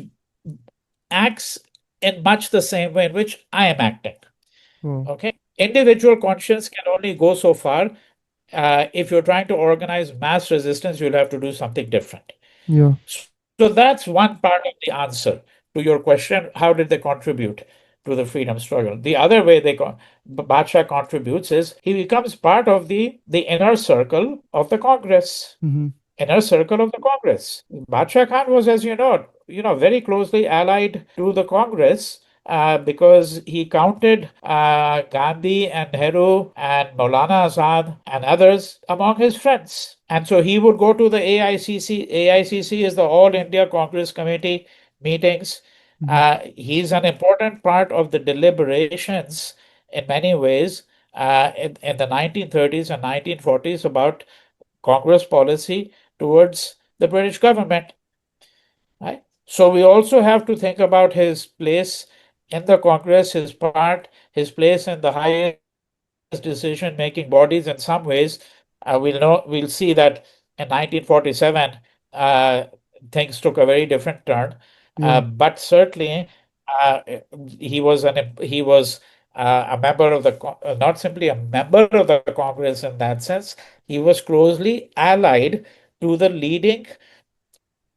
acts in much the same way in which I am acting. Wow. Okay. Individual conscience can only go so far. If you're trying to organize mass resistance, you'll have to do something different. Yeah. So that's one part of the answer to your question. How did they contribute to the freedom struggle? The other way Badshah contributes is he becomes part of the inner circle of the Congress. Mm-hmm. Inner circle of the Congress. Badshah Khan was, as very closely allied to the Congress because he counted Gandhi and Nehru and Maulana Azad and others among his friends. And so he would go to the AICC. AICC is the All India Congress Committee meetings. Mm-hmm. He's an important part of the deliberations in many ways in the 1930s and 1940s about Congress policy towards the British government. Right? So we also have to think about his place in the Congress, his place in the highest decision-making bodies. In some ways, we'll see that in 1947, uh, things took a very different turn. Yeah. But certainly, uh, he was a member of the not simply a member of the Congress in that sense. He was closely allied to the leading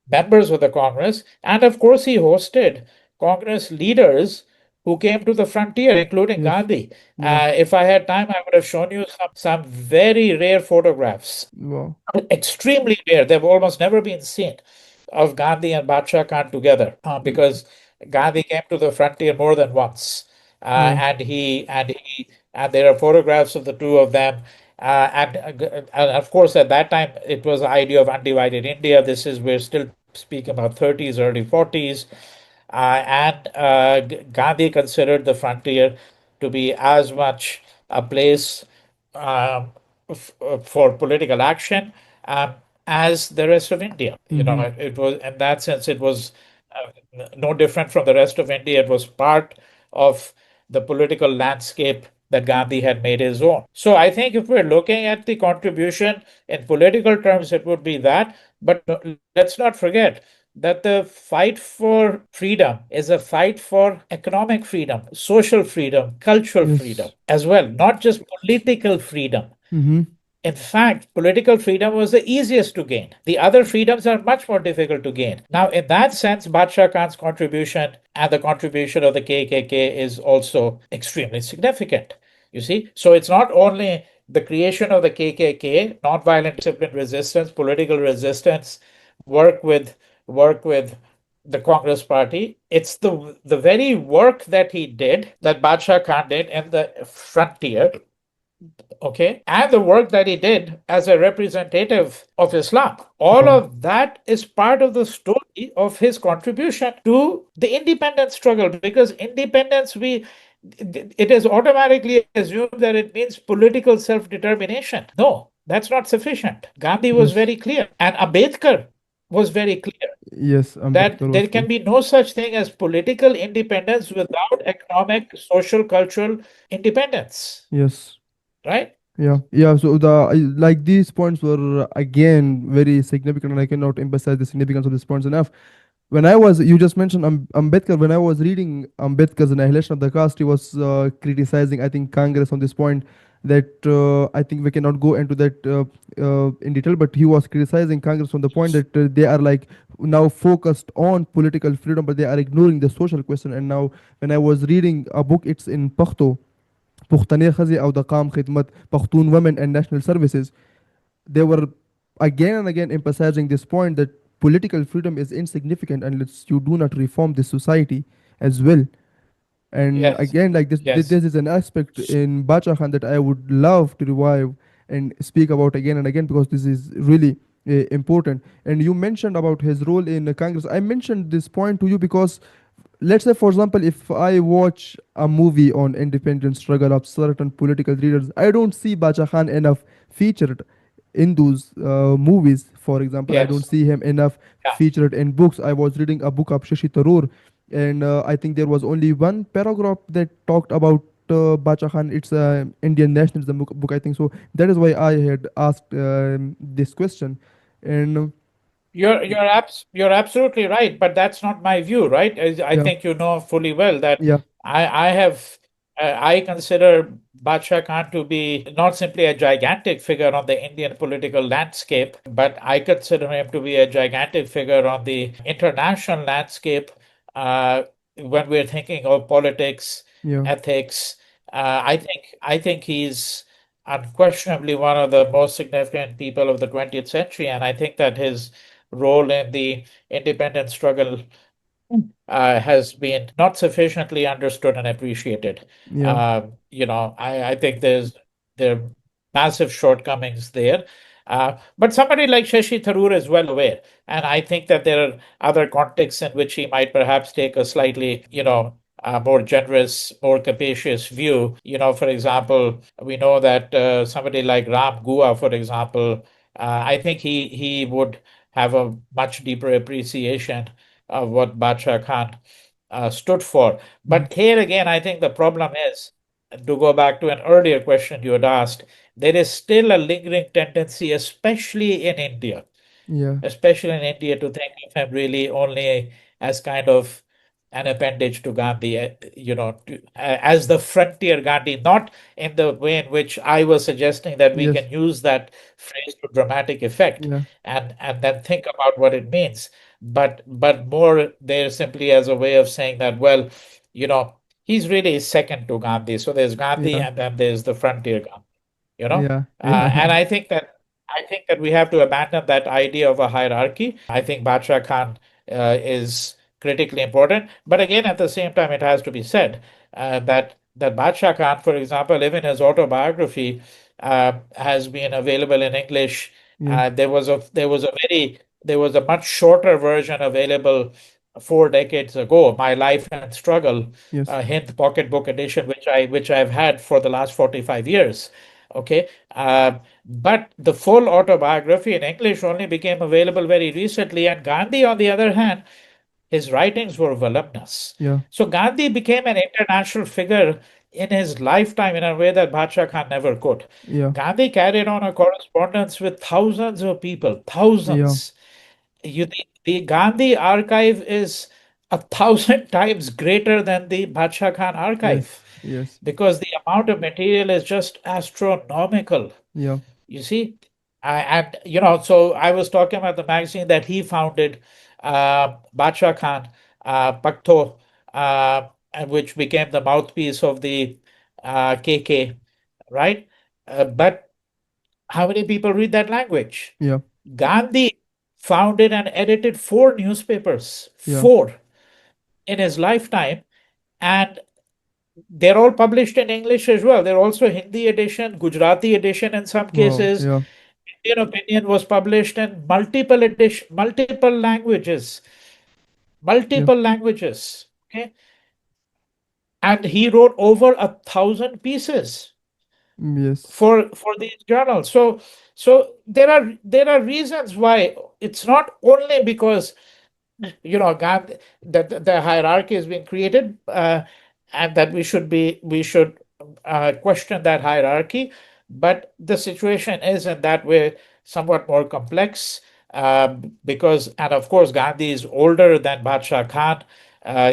members of the Congress, and of course, he hosted Congress leaders who came to the frontier, including Yes. Gandhi. Yeah. If I had time, I would have shown you some very rare photographs, Wow. extremely rare. They've almost never been seen of Gandhi and Badshah Khan together because Gandhi came to the frontier more than once, Yeah. and there are photographs of the two of them. And of course, at that time, it was the idea of undivided India. This is we're still speaking about 30s, early 40s, and Gandhi considered the frontier to be as much a place um, for political action um, as the rest of India. You know, Mm-hmm. it was in that sense it was no different from the rest of India. It was part of the political landscape that Gandhi had made his own. So I think if we're looking at the contribution in political terms, it would be that. But let's not forget that the fight for freedom is a fight for economic freedom, social freedom, cultural freedom Yes. as well, not just political freedom. Mm-hmm. In fact, political freedom was the easiest to gain. The other freedoms are much more difficult to gain. Now, in that sense, Badshah Khan's contribution and the contribution of the KKK is also extremely significant. You see, so it's not only the creation of the KKK, nonviolent discipline resistance, political resistance, work with work with the Congress Party. It's the very work that he did, that Badshah Khan did in the frontier, okay, and the work that he did as a representative of Islam. All Wow. of that is part of the story of his contribution to the independence struggle because independence, it is automatically assumed that it means political self determination. No, that's not sufficient. Gandhi was Yes. very clear, and Ambedkar was very clear Yes. that Ambedkar was there clear. can be no such thing as political independence without economic, social, cultural independence, Yes. right? Yeah, yeah. So like these points were again very significant, and I cannot emphasize the significance of these points enough. When I was, you just mentioned Ambedkar. When I was reading Ambedkar's Annihilation of the Caste, he was criticizing, I think, Congress on this point. That I think we cannot go into that in detail, but he was criticizing Congress on the point that they are like now focused on political freedom, but they are ignoring the social question. And now, when I was reading a book, it's in Pakhto, پښتني ښځې او د قام خدمت Pakhtun women and national services, they were again and again emphasizing this point that political freedom is insignificant unless you do not reform the society as well. And Yes, again, like yes. this is an aspect in Bacha Khan that I would love to revive and speak about again and again, because this is really important. And you mentioned about his role in Congress. I mentioned this point to you because, let's say, for example, if I watch a movie on independent struggle of certain political leaders, I don't see Bacha Khan enough featured in those movies. For example, I don't Yes. see him enough Yeah. featured in books. I was reading a book of Shashi Tharoor, and I think there was only one paragraph that talked about Bacha Khan. It's Indian nationalism book, I think. So that is why I had asked this question. And You're absolutely right, but that's not my view, right? I yeah, think you know fully well that yeah, I have I consider Badshah Khan to be not simply a gigantic figure on the Indian political landscape, but I consider him to be a gigantic figure on the international landscape uh, when we're thinking of politics, yeah, ethics. I think he's unquestionably one of the most significant people of the 20th century, and I think that his role in the independence struggle has been not sufficiently understood and appreciated. yeah. I think there are massive shortcomings there. But somebody like Shashi Tharoor is well aware, and I think that there are other contexts in which he might perhaps take a slightly, more generous, more capacious view. For example, we know that somebody like Ram Gua, for example, I think he would have a much deeper appreciation of what Badshah Khan stood for. Mhm. But here again, I think the problem is to go back to an earlier question you had asked, there is still a lingering tendency, Yeah. especially in India, to think of him really only as kind of an appendage to Gandhi, as the frontier Gandhi, not in the way in which I was suggesting that we Yes. can use that phrase to dramatic effect Yeah. and then think about what it means, but more there simply as a way of saying that, well, he's really second to Gandhi. So there's Gandhi Yeah. and then there's the frontier Gandhi you know Yeah. Yeah. and I think that we have to abandon that idea of a hierarchy. I think Badshah Khan is critically important, but again, at the same time, it has to be said that Badshah Khan, for example, even his autobiography has been available in English. Yeah. There was a much shorter version available 4 decades ago, My Life and Struggle, Yes. Hind pocketbook edition, which I've had for the last 45 years. Okay. But the full autobiography in English only became available very recently. And Gandhi, on the other hand, his writings were voluminous. Yeah. So Gandhi became an international figure in his lifetime in a way that Badshah Khan never could. Yeah. Gandhi carried on a correspondence with thousands of people, Yeah. thousands. The Gandhi archive is 1,000 times greater than the Badshah Khan archive Yes. Yes. because the amount of material is just astronomical. Yeah. You see, so I was talking about the magazine that he founded, Badshah Khan, Pakhto, and which became the mouthpiece of the KK, right? But how many people read that language? Yeah. Gandhi founded and edited four newspapers, Yeah. four in his lifetime, and they're all published in English as well. They're also Hindi edition, Gujarati edition in some Wow. cases. Yeah. Indian Opinion was published in multiple languages, Yeah. multiple languages. Okay, and he wrote over 1,000 pieces Yes. for these journals. So there are reasons why it's not only because God, that the hierarchy has been created, and that we should question that hierarchy. But the situation is in that way somewhat more complex, because, and of course, Gandhi is older than Badshah Khan.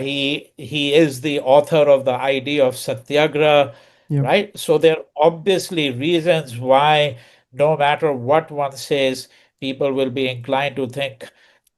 He is the author of the idea of satyagraha, Yeah. right? So there are obviously reasons why, no matter what one says, people will be inclined to think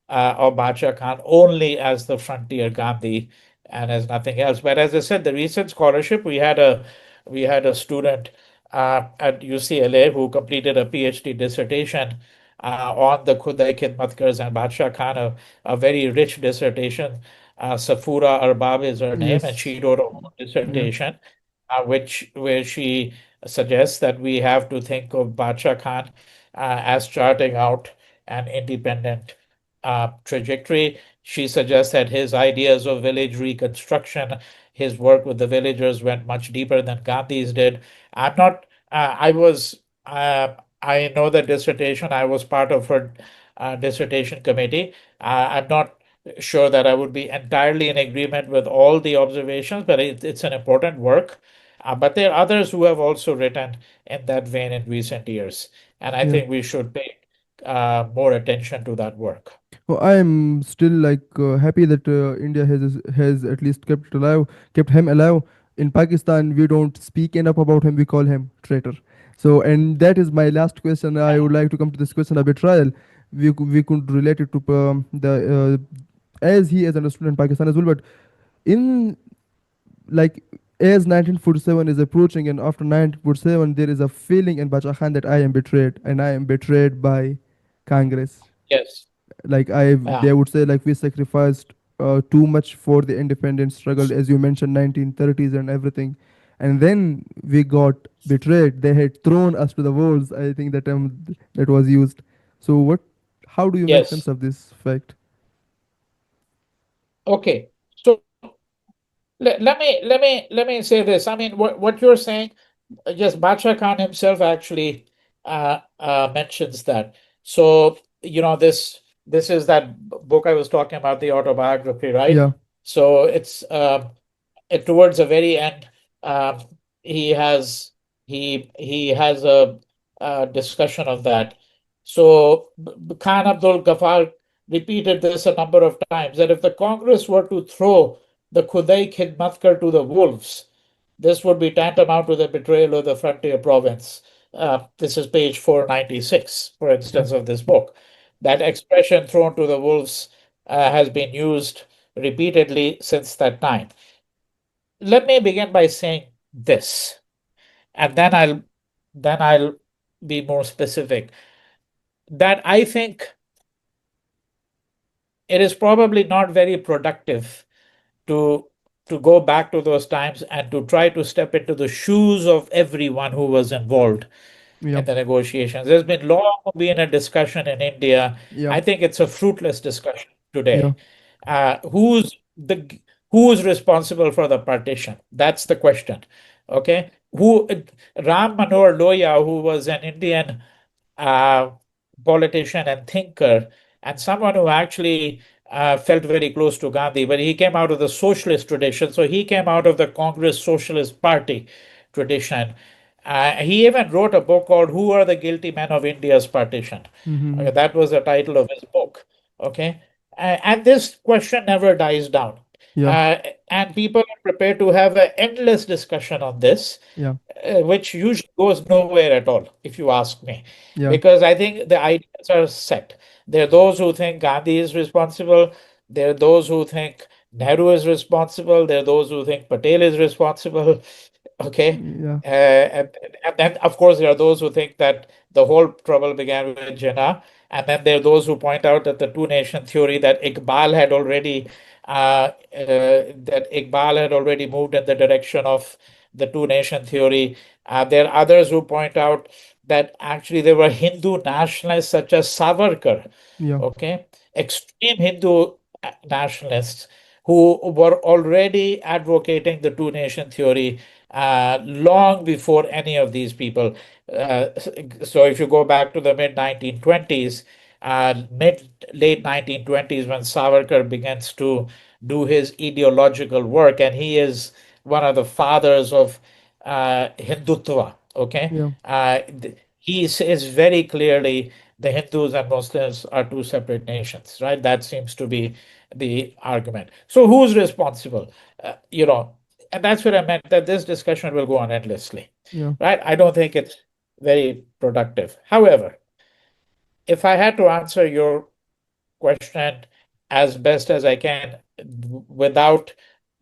of Badshah Khan only as the frontier Gandhi and as nothing else. But as I said, the recent scholarship, we had a student at UCLA who completed a PhD dissertation on the Khudai Khidmatkars and Badshah Khan, a very rich dissertation. Safura Arbab is her name, and Yes. she wrote a whole Yeah. dissertation where she suggests that we have to think of Badshah Khan as charting out an independent trajectory. She suggests that his ideas of village reconstruction, his work with the villagers went much deeper than Gandhi's did. I'm not, I was, I know the dissertation, I was part of her dissertation committee. I'm not sure that I would be entirely in agreement with all the observations, but it's an important work. But there are others who have also written in that vein in recent years, and I Yeah. think we should pay more attention to that work. Well, I am still like happy that India has at least kept him alive. In Pakistan, we don't speak enough about him. We call him traitor. So, and that is my last question. I would like to come to this question of betrayal. We could relate it to the as he is understood in Pakistan as well. But in like as 1947 is approaching, and after 1947, there is a feeling in Bacha Khan that I am betrayed, and I am betrayed by Congress. Yes. Like I, Yeah. they would say like we sacrificed too much for the independence struggle, as you mentioned, 1930s and everything, and then we got betrayed. They had thrown us to the wolves. I think that that was used. So what? How do you make sense Yes. of this fact? Okay. So let me say this. I mean, what you're saying, yes, Bacha Khan himself actually mentions that. So, this is that book I was talking about, the autobiography, right? Yeah. So it's towards the very end. he has he has a discussion of that. So Khan Abdul Ghaffar repeated this a number of times that if the Congress were to throw the Khudai Khidmatkar to the wolves, this would be tantamount to the betrayal of the frontier province. This is page 496, for Yeah. instance, of this book. That expression, thrown to the wolves, has been used repeatedly since that time. Let me begin by saying this, and then I'll be more specific. That I think it is probably not very productive to go back to those times and to try to step into the shoes of everyone who was involved Yeah. in the negotiations. There's been long been a discussion in India. Yeah. I think it's a fruitless discussion Yeah. today. Who's the who's responsible for the partition? That's the question. Okay, who Ram Manohar Loya, who was an Indian uh, politician and thinker, and someone who actually felt very close to Gandhi, but he came out of the socialist tradition. So he came out of the Congress Socialist Party tradition. He even wrote a book called "Who Are the Guilty Men of India's Partition?" Mm-hmm. Okay, that was the title of his book. Okay, and this question never dies down. Yeah. Uh, and people are prepared to have an endless discussion on this, Yeah. which usually goes nowhere at all, if you ask me, Yeah. because I think the ideas are set. There are those who think Gandhi is responsible. There are those who think Nehru is responsible. There are those who think Patel is responsible. Okay. Yeah. And then, of course, there are those who think that the whole trouble began with Jinnah. And then there are those who point out that the two nation theory that Iqbal had already moved in the direction of the two nation theory. There are others who point out that actually there were Hindu nationalists such as Savarkar, Yeah. okay, extreme Hindu nationalists who were already advocating the two nation theory long before any of these people. Uh, so if you go back to the mid 1920s, mid late 1920s, when Savarkar begins to do his ideological work, and he is one of the fathers of Hindutva. Okay, Yeah. he says very clearly the Hindus and Muslims are two separate nations, right? That seems to be the argument. So who's responsible? And that's what I meant that this discussion will go on endlessly, Yeah. right? I don't think it's very productive. However, if I had to answer your question as best as I can without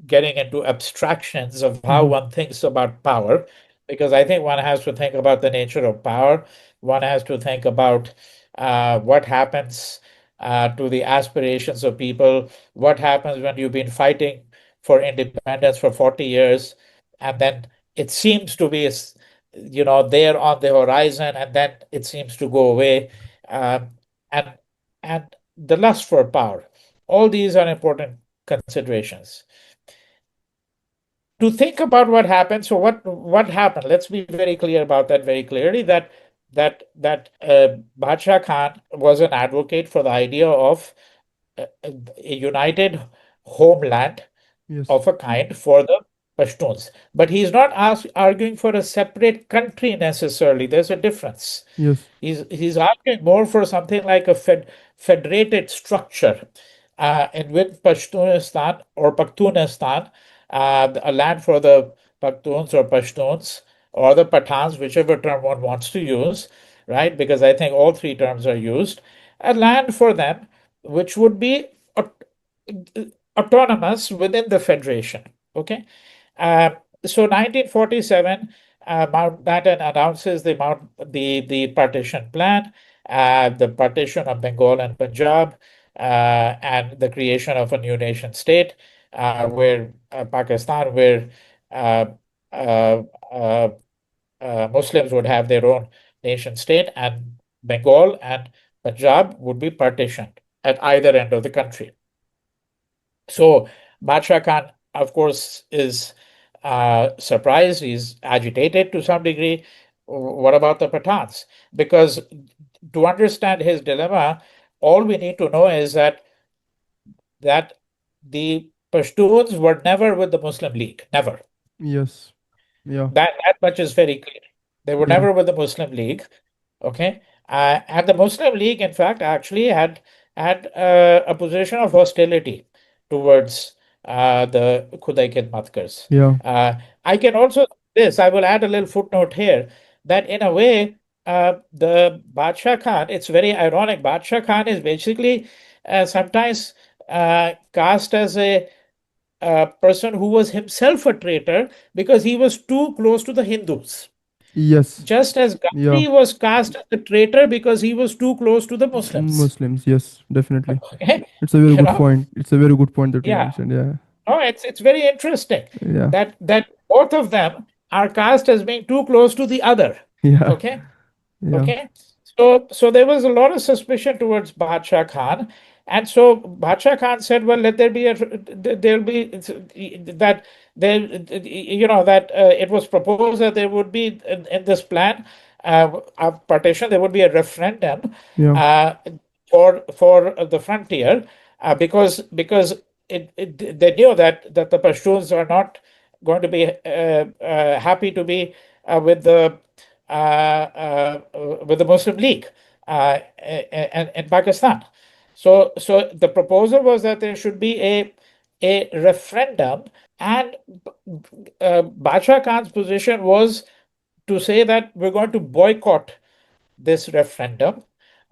getting into abstractions of how Mm-hmm. one thinks about power, because I think one has to think about the nature of power. One has to think about what happens to the aspirations of people, what happens when you've been fighting for independence for 40 years, and then it seems to be, there on the horizon, and then it seems to go away. Um, and and the lust for power. All these are important considerations. To think about what happened. So what happened? Let's be very clear about that very clearly. That Badshah Khan was an advocate for the idea of a united homeland Yes. of a kind for the Pashtuns. But he's not arguing for a separate country necessarily. There's a difference. Yes. He's arguing more for something like a federated structure in which Pashtunistan or Pakhtunistan, a land for the Pakhtuns or Pashtuns or the Pathans, whichever term one wants to use, right? Because I think all three terms are used, a land for them which would be autonomous within the federation. Okay, uh, so 1947, Mountbatten announces the partition plan, the partition of Bengal and Punjab, and the creation of a new nation state, where Pakistan, where uh, uh, uh, Muslims would have their own nation state, and Bengal and Punjab would be partitioned at either end of the country. So Badshah Khan, of course, is surprised. He's agitated to some degree. What about the Pathans? Because to understand his dilemma, all we need to know is that the Pashtuns were never with the Muslim League, never. Yes. Yeah. That much is very clear. They were Yeah. never with the Muslim League. Okay, and the Muslim League, in fact, actually had a position of hostility towards the Khudai Khidmatkars. Yeah. Uh, I can also this. I will add a little footnote here that in a way, the Badshah Khan. It's very ironic. Badshah Khan is basically sometimes cast as a person who was himself a traitor because he was too close to the Hindus. Yes. Just as Yeah. Gandhi was cast as a traitor because he was too close to the Muslims. Muslims. Yes, definitely. Okay, It's a very you good know, point. It's a very good point that you yeah. mentioned. Yeah. Oh, it's very interesting Yeah. that both of them are cast as being too close to the other. Yeah. Okay, Yeah. okay. So there was a lot of suspicion towards Badshah Khan, and so Badshah Khan said, "Well, let there be there'll be that there that it was proposed that there would be in this plan of partition there would be a referendum Yeah. uh, for the frontier because they knew that the Pashtuns are not going to be happy to be with the Muslim League in Pakistan. So the proposal was that there should be a referendum, and Bacha Khan's position was to say that we're going to boycott this referendum.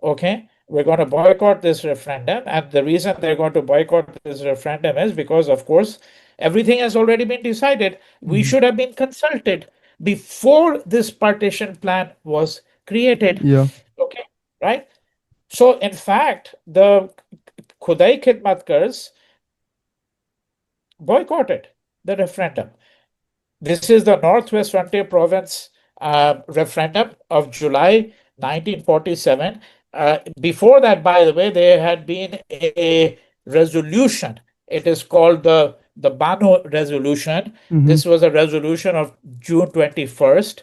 Okay, we're going to boycott this referendum, and the reason they're going to boycott this referendum is because, of course, everything has already been decided. We Mhm. should have been consulted before this partition plan was created. Yeah. Okay, right? So, in fact, the Khudai Khidmatkars boycotted the referendum. This is the Northwest Frontier Province referendum of July 1947. Before that, by the way, there had been a resolution. It is called the Bano Resolution. Mm-hmm. This was a resolution of June 21st,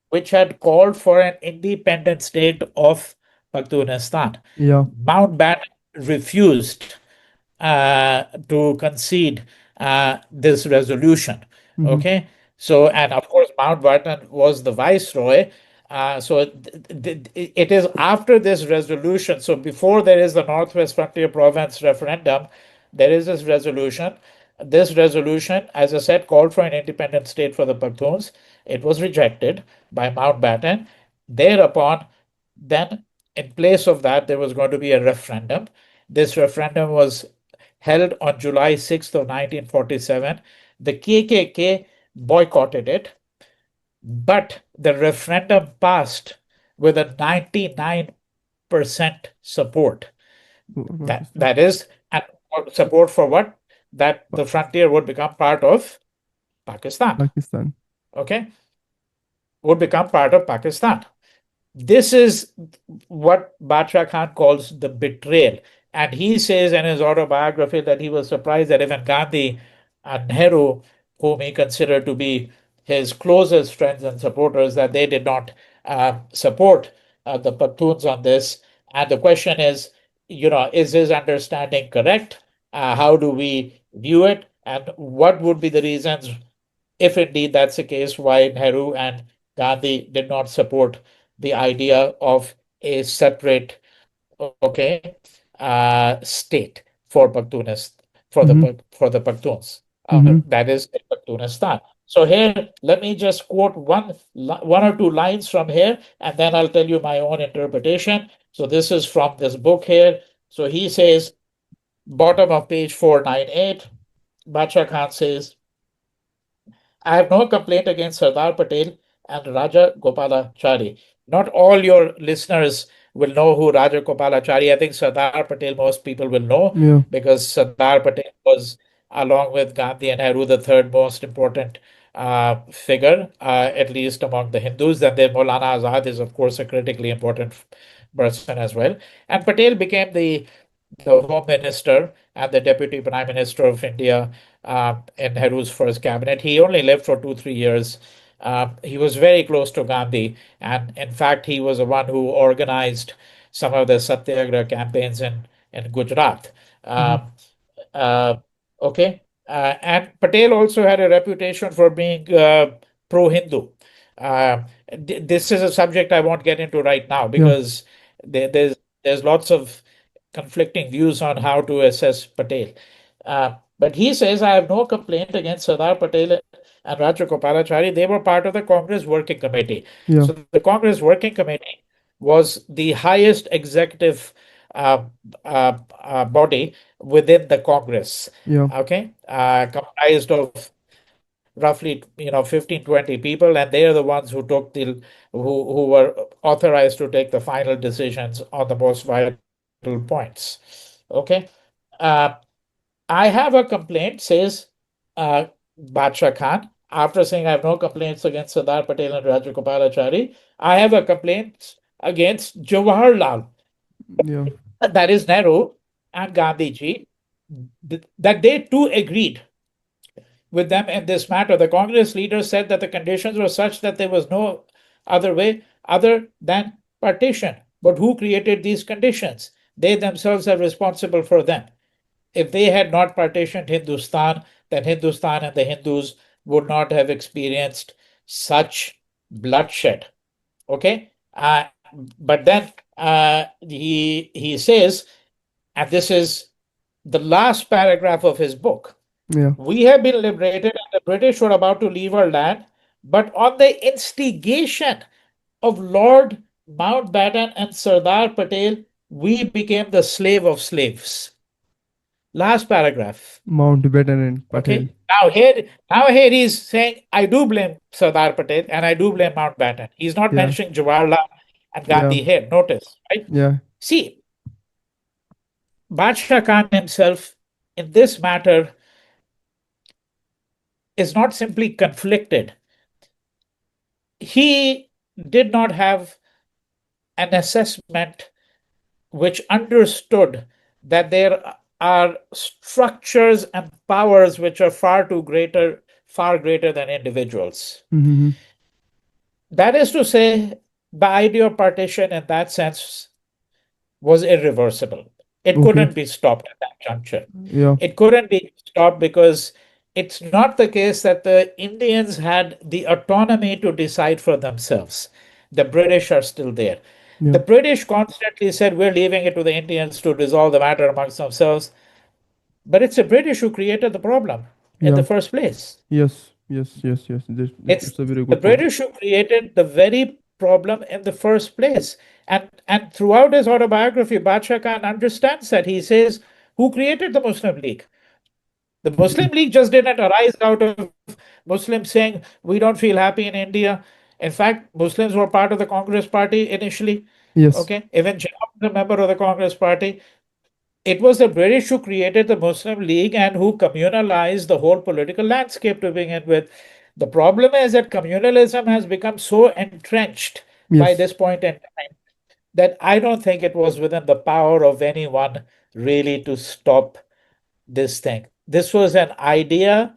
which had called for an independent state of Pakhtunistan. Yeah. Mountbatten refused to concede this resolution. Mm-hmm. Okay, so and of course Mountbatten was the viceroy. It is after this resolution. So before there is the Northwest Frontier Province referendum, there is this resolution. This resolution, as I said, called for an independent state for the Pakhtuns. It was rejected by Mountbatten. Thereupon, then in place of that, there was going to be a referendum. This referendum was held on July 6th of 1947. The KKK boycotted it, but the referendum passed with a 99% support. That Pakistan. that is and support for what? That Pa- the frontier would become part of Pakistan. Pakistan. Okay, would become part of Pakistan. This is what Badshah Khan calls the betrayal. And he says in his autobiography that he was surprised that even Gandhi and Nehru, whom he considered to be his closest friends and supporters, that they did not support the Pakhtuns on this. And the question is, is his understanding correct? How do we view it? And what would be the reasons, if indeed that's the case, why Nehru and Gandhi did not support the idea of a separate, okay, state for Pakhtunis, Mm-hmm. for the Pakhtuns, Mm-hmm. that is Pakhtunistan. So here, let me just quote one or two lines from here, and then I'll tell you my own interpretation. So this is from this book here. So he says, bottom of page 498, Bacha Khan says, I have no complaint against Sardar Patel and Raja Gopalachari. Not all your listeners will know who Raja Gopalachari. I think Sardar Patel, most people will know Yeah. because Sardar Patel was, along with Gandhi and Nehru, the third most important figure, at least among the Hindus. And then Maulana Azad is, of course, a critically important person as well. And Patel became the Home Minister and the Deputy Prime Minister of India in Nehru's first cabinet. He only lived for 3 years. He was very close to Gandhi, and in fact, he was the one who organized some of the Satyagraha campaigns in Gujarat. Mm-hmm. Um, uh, okay, and Patel also had a reputation for being pro-Hindu. This is a subject I won't get into right now Yeah. because there's lots of conflicting views on how to assess Patel. But he says, I have no complaint against Sardar Patel and Raja Gopalachari. They were part of the Congress Working Committee. Yeah. So the Congress Working Committee was the highest executive uh, body within the Congress. Yeah. Okay, comprised of roughly 15, 20 people, and they are the ones who took the who were authorized to take the final decisions on the most vital points. Okay. uh, I have a complaint, says uh, Badshah Khan, after saying I have no complaints against Sardar Patel and Rajagopalachari. I have a complaint against Jawaharlal, Yeah. that is Nehru and Gandhiji, that they too agreed with them in this matter. The Congress leaders said that the conditions were such that there was no other way other than partition. But who created these conditions? They themselves are responsible for them. If they had not partitioned Hindustan, then Hindustan and the Hindus would not have experienced such bloodshed. Okay? But then he says, and this is the last paragraph of his book, Yeah. we have been liberated and the British were about to leave our land, but on the instigation of Lord Mountbatten and Sardar Patel, we became the slave of slaves. Last paragraph. Mountbatten and Patel. Okay. Now here he's saying, I do blame Sardar Patel and I do blame Mountbatten. He's not Yeah. mentioning Jawaharlal and Yeah. Gandhi here. Notice, right? Yeah. See, Badshah Khan himself in this matter is not simply conflicted. He did not have an assessment which understood that there are structures and powers which are far greater than individuals. Mm-hmm. That is to say, the idea of partition in that sense was irreversible. It Okay. couldn't be stopped at that juncture. Yeah. It couldn't be stopped because it's not the case that the Indians had the autonomy to decide for themselves. The British are still there. Yeah. The British constantly said, we're leaving it to the Indians to resolve the matter amongst themselves. But it's the British who created the problem in Yeah. the first place. Yes. Yes. Yes. Yes. It's It's a very the good point. British who created the very problem in the first place. And throughout his autobiography, Badshah Khan understands that. He says, who created the Muslim League? The Muslim League just didn't arise out of Muslims saying, we don't feel happy in India. In fact, Muslims were part of the Congress party initially. Yes. Okay. Even Jinnah was a member of the Congress party. It was the British who created the Muslim League and who communalized the whole political landscape to begin with. The problem is that communalism has become so entrenched by Yes. this point in time that I don't think it was within the power of anyone really to stop this thing. This was an idea.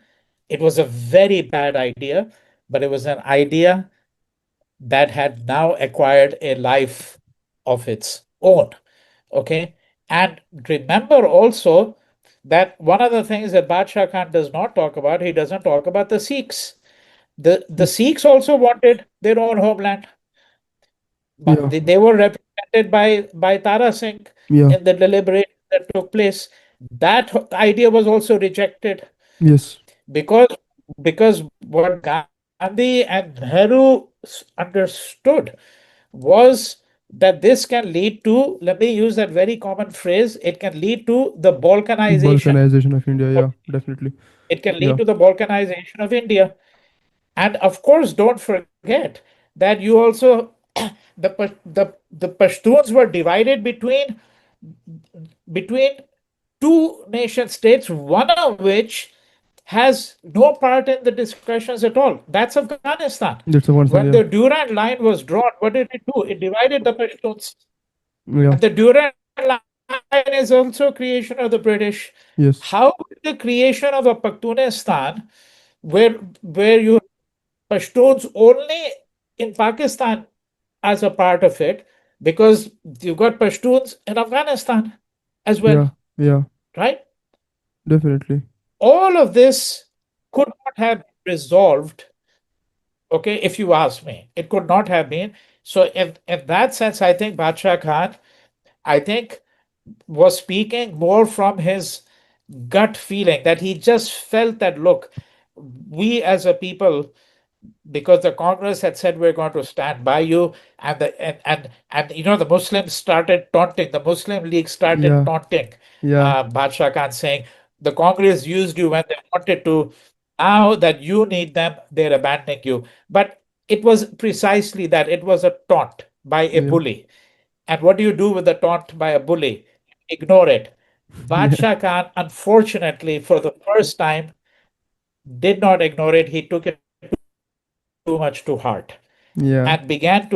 It was a very bad idea, but it was an idea that had now acquired a life of its own. Okay. And remember also that one of the things that Badshah Khan does not talk about, he doesn't talk about the Sikhs. The Sikhs also wanted their own homeland. But Yeah. they were represented by Tara Singh Yeah. in the deliberation that took place. That idea was also rejected Yes. because what Gandhi and Nehru understood was that this can lead to, let me use that very common phrase, it can lead to the balkanization. Balkanization of India. Yeah. Definitely. It can Yeah. lead to the balkanization of India. And of course, don't forget that you also the Pashtuns were divided between two nation states, one of which has no part in the discussions at all. That's Afghanistan. That's a concern. When Yeah. the Durand line was drawn, what did it do? It divided the Pashtuns. Yeah. And the Durand line is also a creation of the British. Yes. How could the creation of a Pakhtunistan, where you Pashtuns only in Pakistan as a part of it, because you've got Pashtuns in Afghanistan as well, Yeah. Yeah. right? Definitely. All of this could not have been resolved Okay, if you ask me, it could not have been. So in that sense, I think Badshah Khan, I think, was speaking more from his gut feeling, that he just felt that, look, we as a people, because the Congress had said we're going to stand by you, and the Muslims started taunting, the Muslim League started Yeah, taunting yeah, Badshah Khan, saying the Congress used you when they wanted to. Now that you need them, they're abandoning you. But it was precisely that, it was a taunt by a yeah, bully. And what do you do with the taunt by a bully? Ignore it. yeah, Badshah Khan, unfortunately, for the first time, did not ignore it. He took it too much to heart and began to yeah,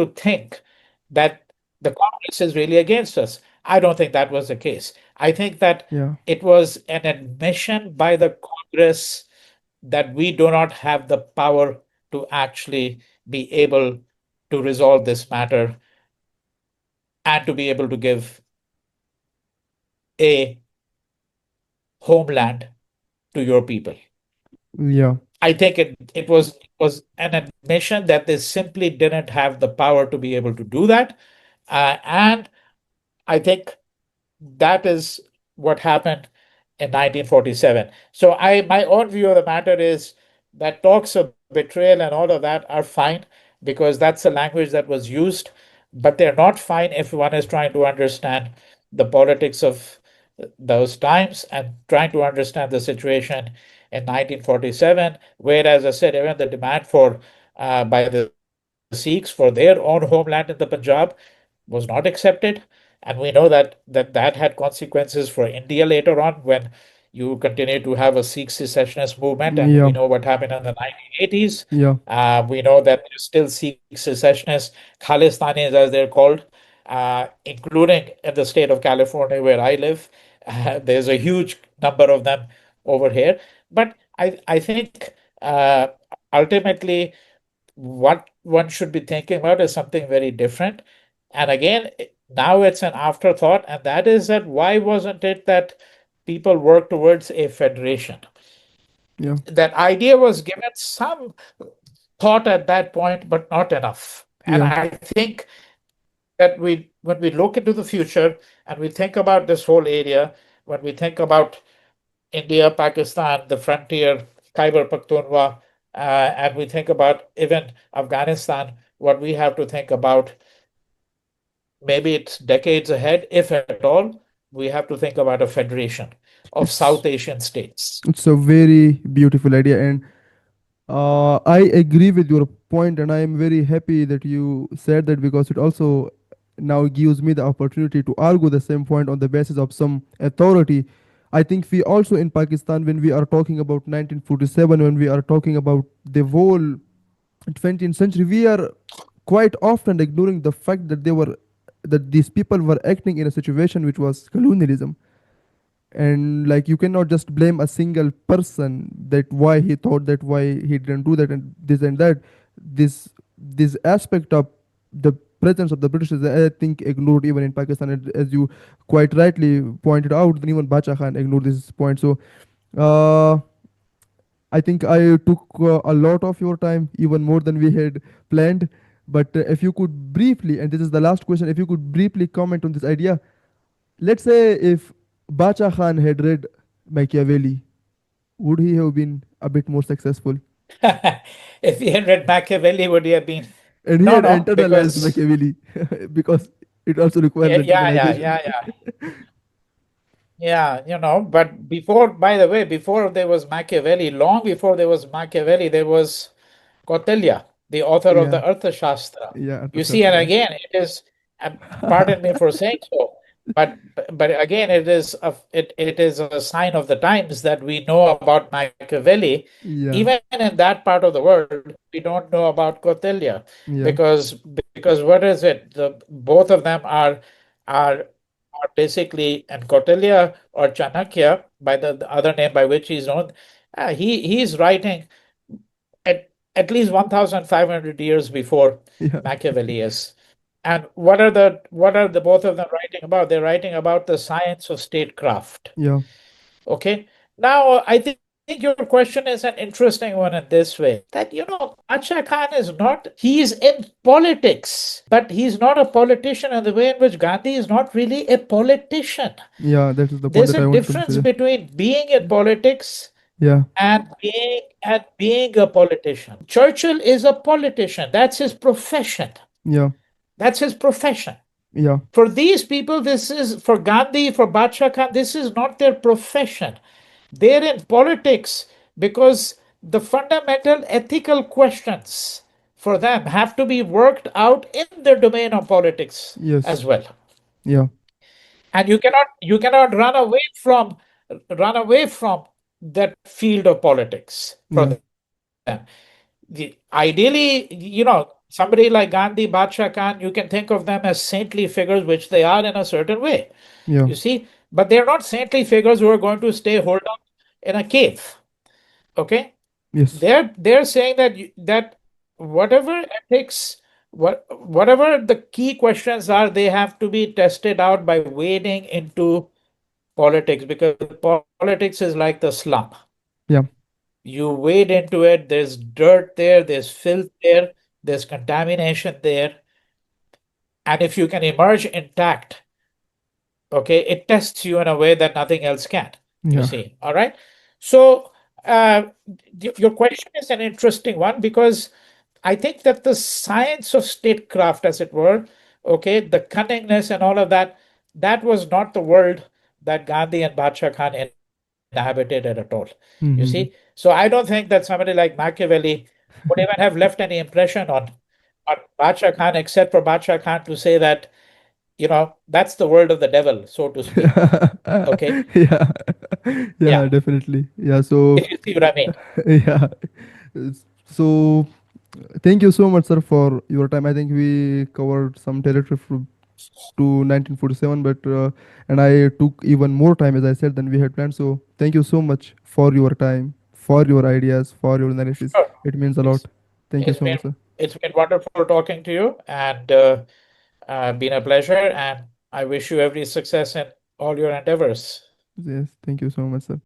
think that the Congress is really against us. I don't think that was the case. I think that it yeah, was an admission by the Congress that we do not have the power to actually be able to resolve this matter and to be able to give a homeland to your people. yeah, I think it was an admission that they simply didn't have the power to be able to do that, and I think that is what happened in 1947. So my own view of the matter is that talks of betrayal and all of that are fine because that's the language that was used, but they're not fine if one is trying to understand the politics of those times and trying to understand the situation in 1947, where, as I said, even the demand for by the Sikhs for their own homeland in the Punjab was not accepted. And we know that had consequences for India later on, when you continue to have a Sikh secessionist movement, and we yeah, know what happened in the 1980s. yeah, We know that there's still Sikh secessionists, Khalistanis as they're called, including in the state of California where I live. There's a huge number of them over here. But I think ultimately what one should be thinking about is something very different. And again, now it's an afterthought, and that is that why wasn't it that people work towards a federation? yeah, That idea was given some thought at that point, but not enough. And yeah. I think that when we look into the future and we think about this whole area, when we think about India, Pakistan, the frontier, Khyber Pakhtunkhwa, and we think about even Afghanistan, what we have to think about, maybe it's decades ahead, if at all, we have to think about a federation of South It's Asian states. it's a very beautiful idea, and I agree with your point, and I am very happy that you said that because it also now gives me the opportunity to argue the same point on the basis of some authority. I think we also in Pakistan, when we are talking about 1947, when we are talking about the whole 20th century, we are quite often ignoring the fact that these people were acting in a situation which was colonialism, and like you cannot just blame a single person that why he thought that, why he didn't do that, and this and that. This aspect of the presence of the British is, I think, ignored even in Pakistan, and as you quite rightly pointed out, even Bacha Khan ignored this point. So uh, I think I took a lot of your time, even more than we had planned. But if you could briefly, and this is the last question, if you could briefly comment on this idea. Let's say if Bacha Khan had read Machiavelli, would he have been a bit more successful? If he had read Machiavelli, would he have been? And he No, had no, internalized because Machiavelli because it also requires yeah, yeah, yeah, internalization. yeah, yeah. Yeah, but before, by the way, before there was Machiavelli, long before there was Machiavelli, there was Kautilya, the author of Yeah, the Arthashastra. yeah, You see, and Arthashastra. again, it is, pardon me for saying so, but again, it is a sign of the times that we know about Machiavelli. Yeah, Even in that part of the world, we don't know about Kautilya, yeah, because what is it? Both of them are are basically, and Kautilya or Chanakya, by the other name by which he's known, he's writing at least 1,500 years before yeah, Machiavelli is. And what are the both of them writing about? They're writing about the science of statecraft. yeah, Okay. Now, I think think your question is an interesting one in this way that, Badshah Khan is not, he is in politics, but he's not a politician in the way in which Gandhi is not really a politician. Yeah, that is the point There's that a I wanted to difference say. between being in politics Yeah, and being a politician. Churchill is a politician. That's his profession. yeah, That's his profession. yeah, For these people, this is for Gandhi, for Badshah Khan, this is not their profession. They're in politics because the fundamental ethical questions for them have to be worked out in the domain of politics yes, as well. yeah, And you cannot run away from that field of politics for yeah, them. Ideally, somebody like Gandhi, Badshah Khan, you can think of them as saintly figures, which they are in a certain way. You yeah, see, but they're not saintly figures who are going to stay holed up in a cave. Okay, yes, they're saying that whatever ethics, whatever the key questions are, they have to be tested out by wading into politics, because politics is like the slum. yeah, You wade into it, there's dirt there, there's filth there, there's contamination there. And if you can emerge intact, okay, it tests you in a way that nothing else can, you yeah. see. All right. So, uh, your question is an interesting one because I think that the science of statecraft, as it were, okay, the cunningness and all of that, that was not the world that Gandhi and Badshah Khan inhabited at all. You see? So Mm-hmm. I don't think that somebody like Machiavelli would even have left any impression on Badshah Khan, except for Badshah Khan to say that, that's the world of the devil, so to speak. Okay. Yeah, yeah, Yeah. definitely. Yeah, so If you see what I mean. yeah, so thank you so much, sir, for your time. I think we covered some territory to 1947, but and I took even more time, as I said, than we had planned. So thank you so much for your time, for your ideas, for your analysis. Sure. It means a lot. It's Thank you it's so been much, sir. it's been wonderful talking to you, and been a pleasure, and I wish you every success in all your endeavors. Yes, thank you so much, sir.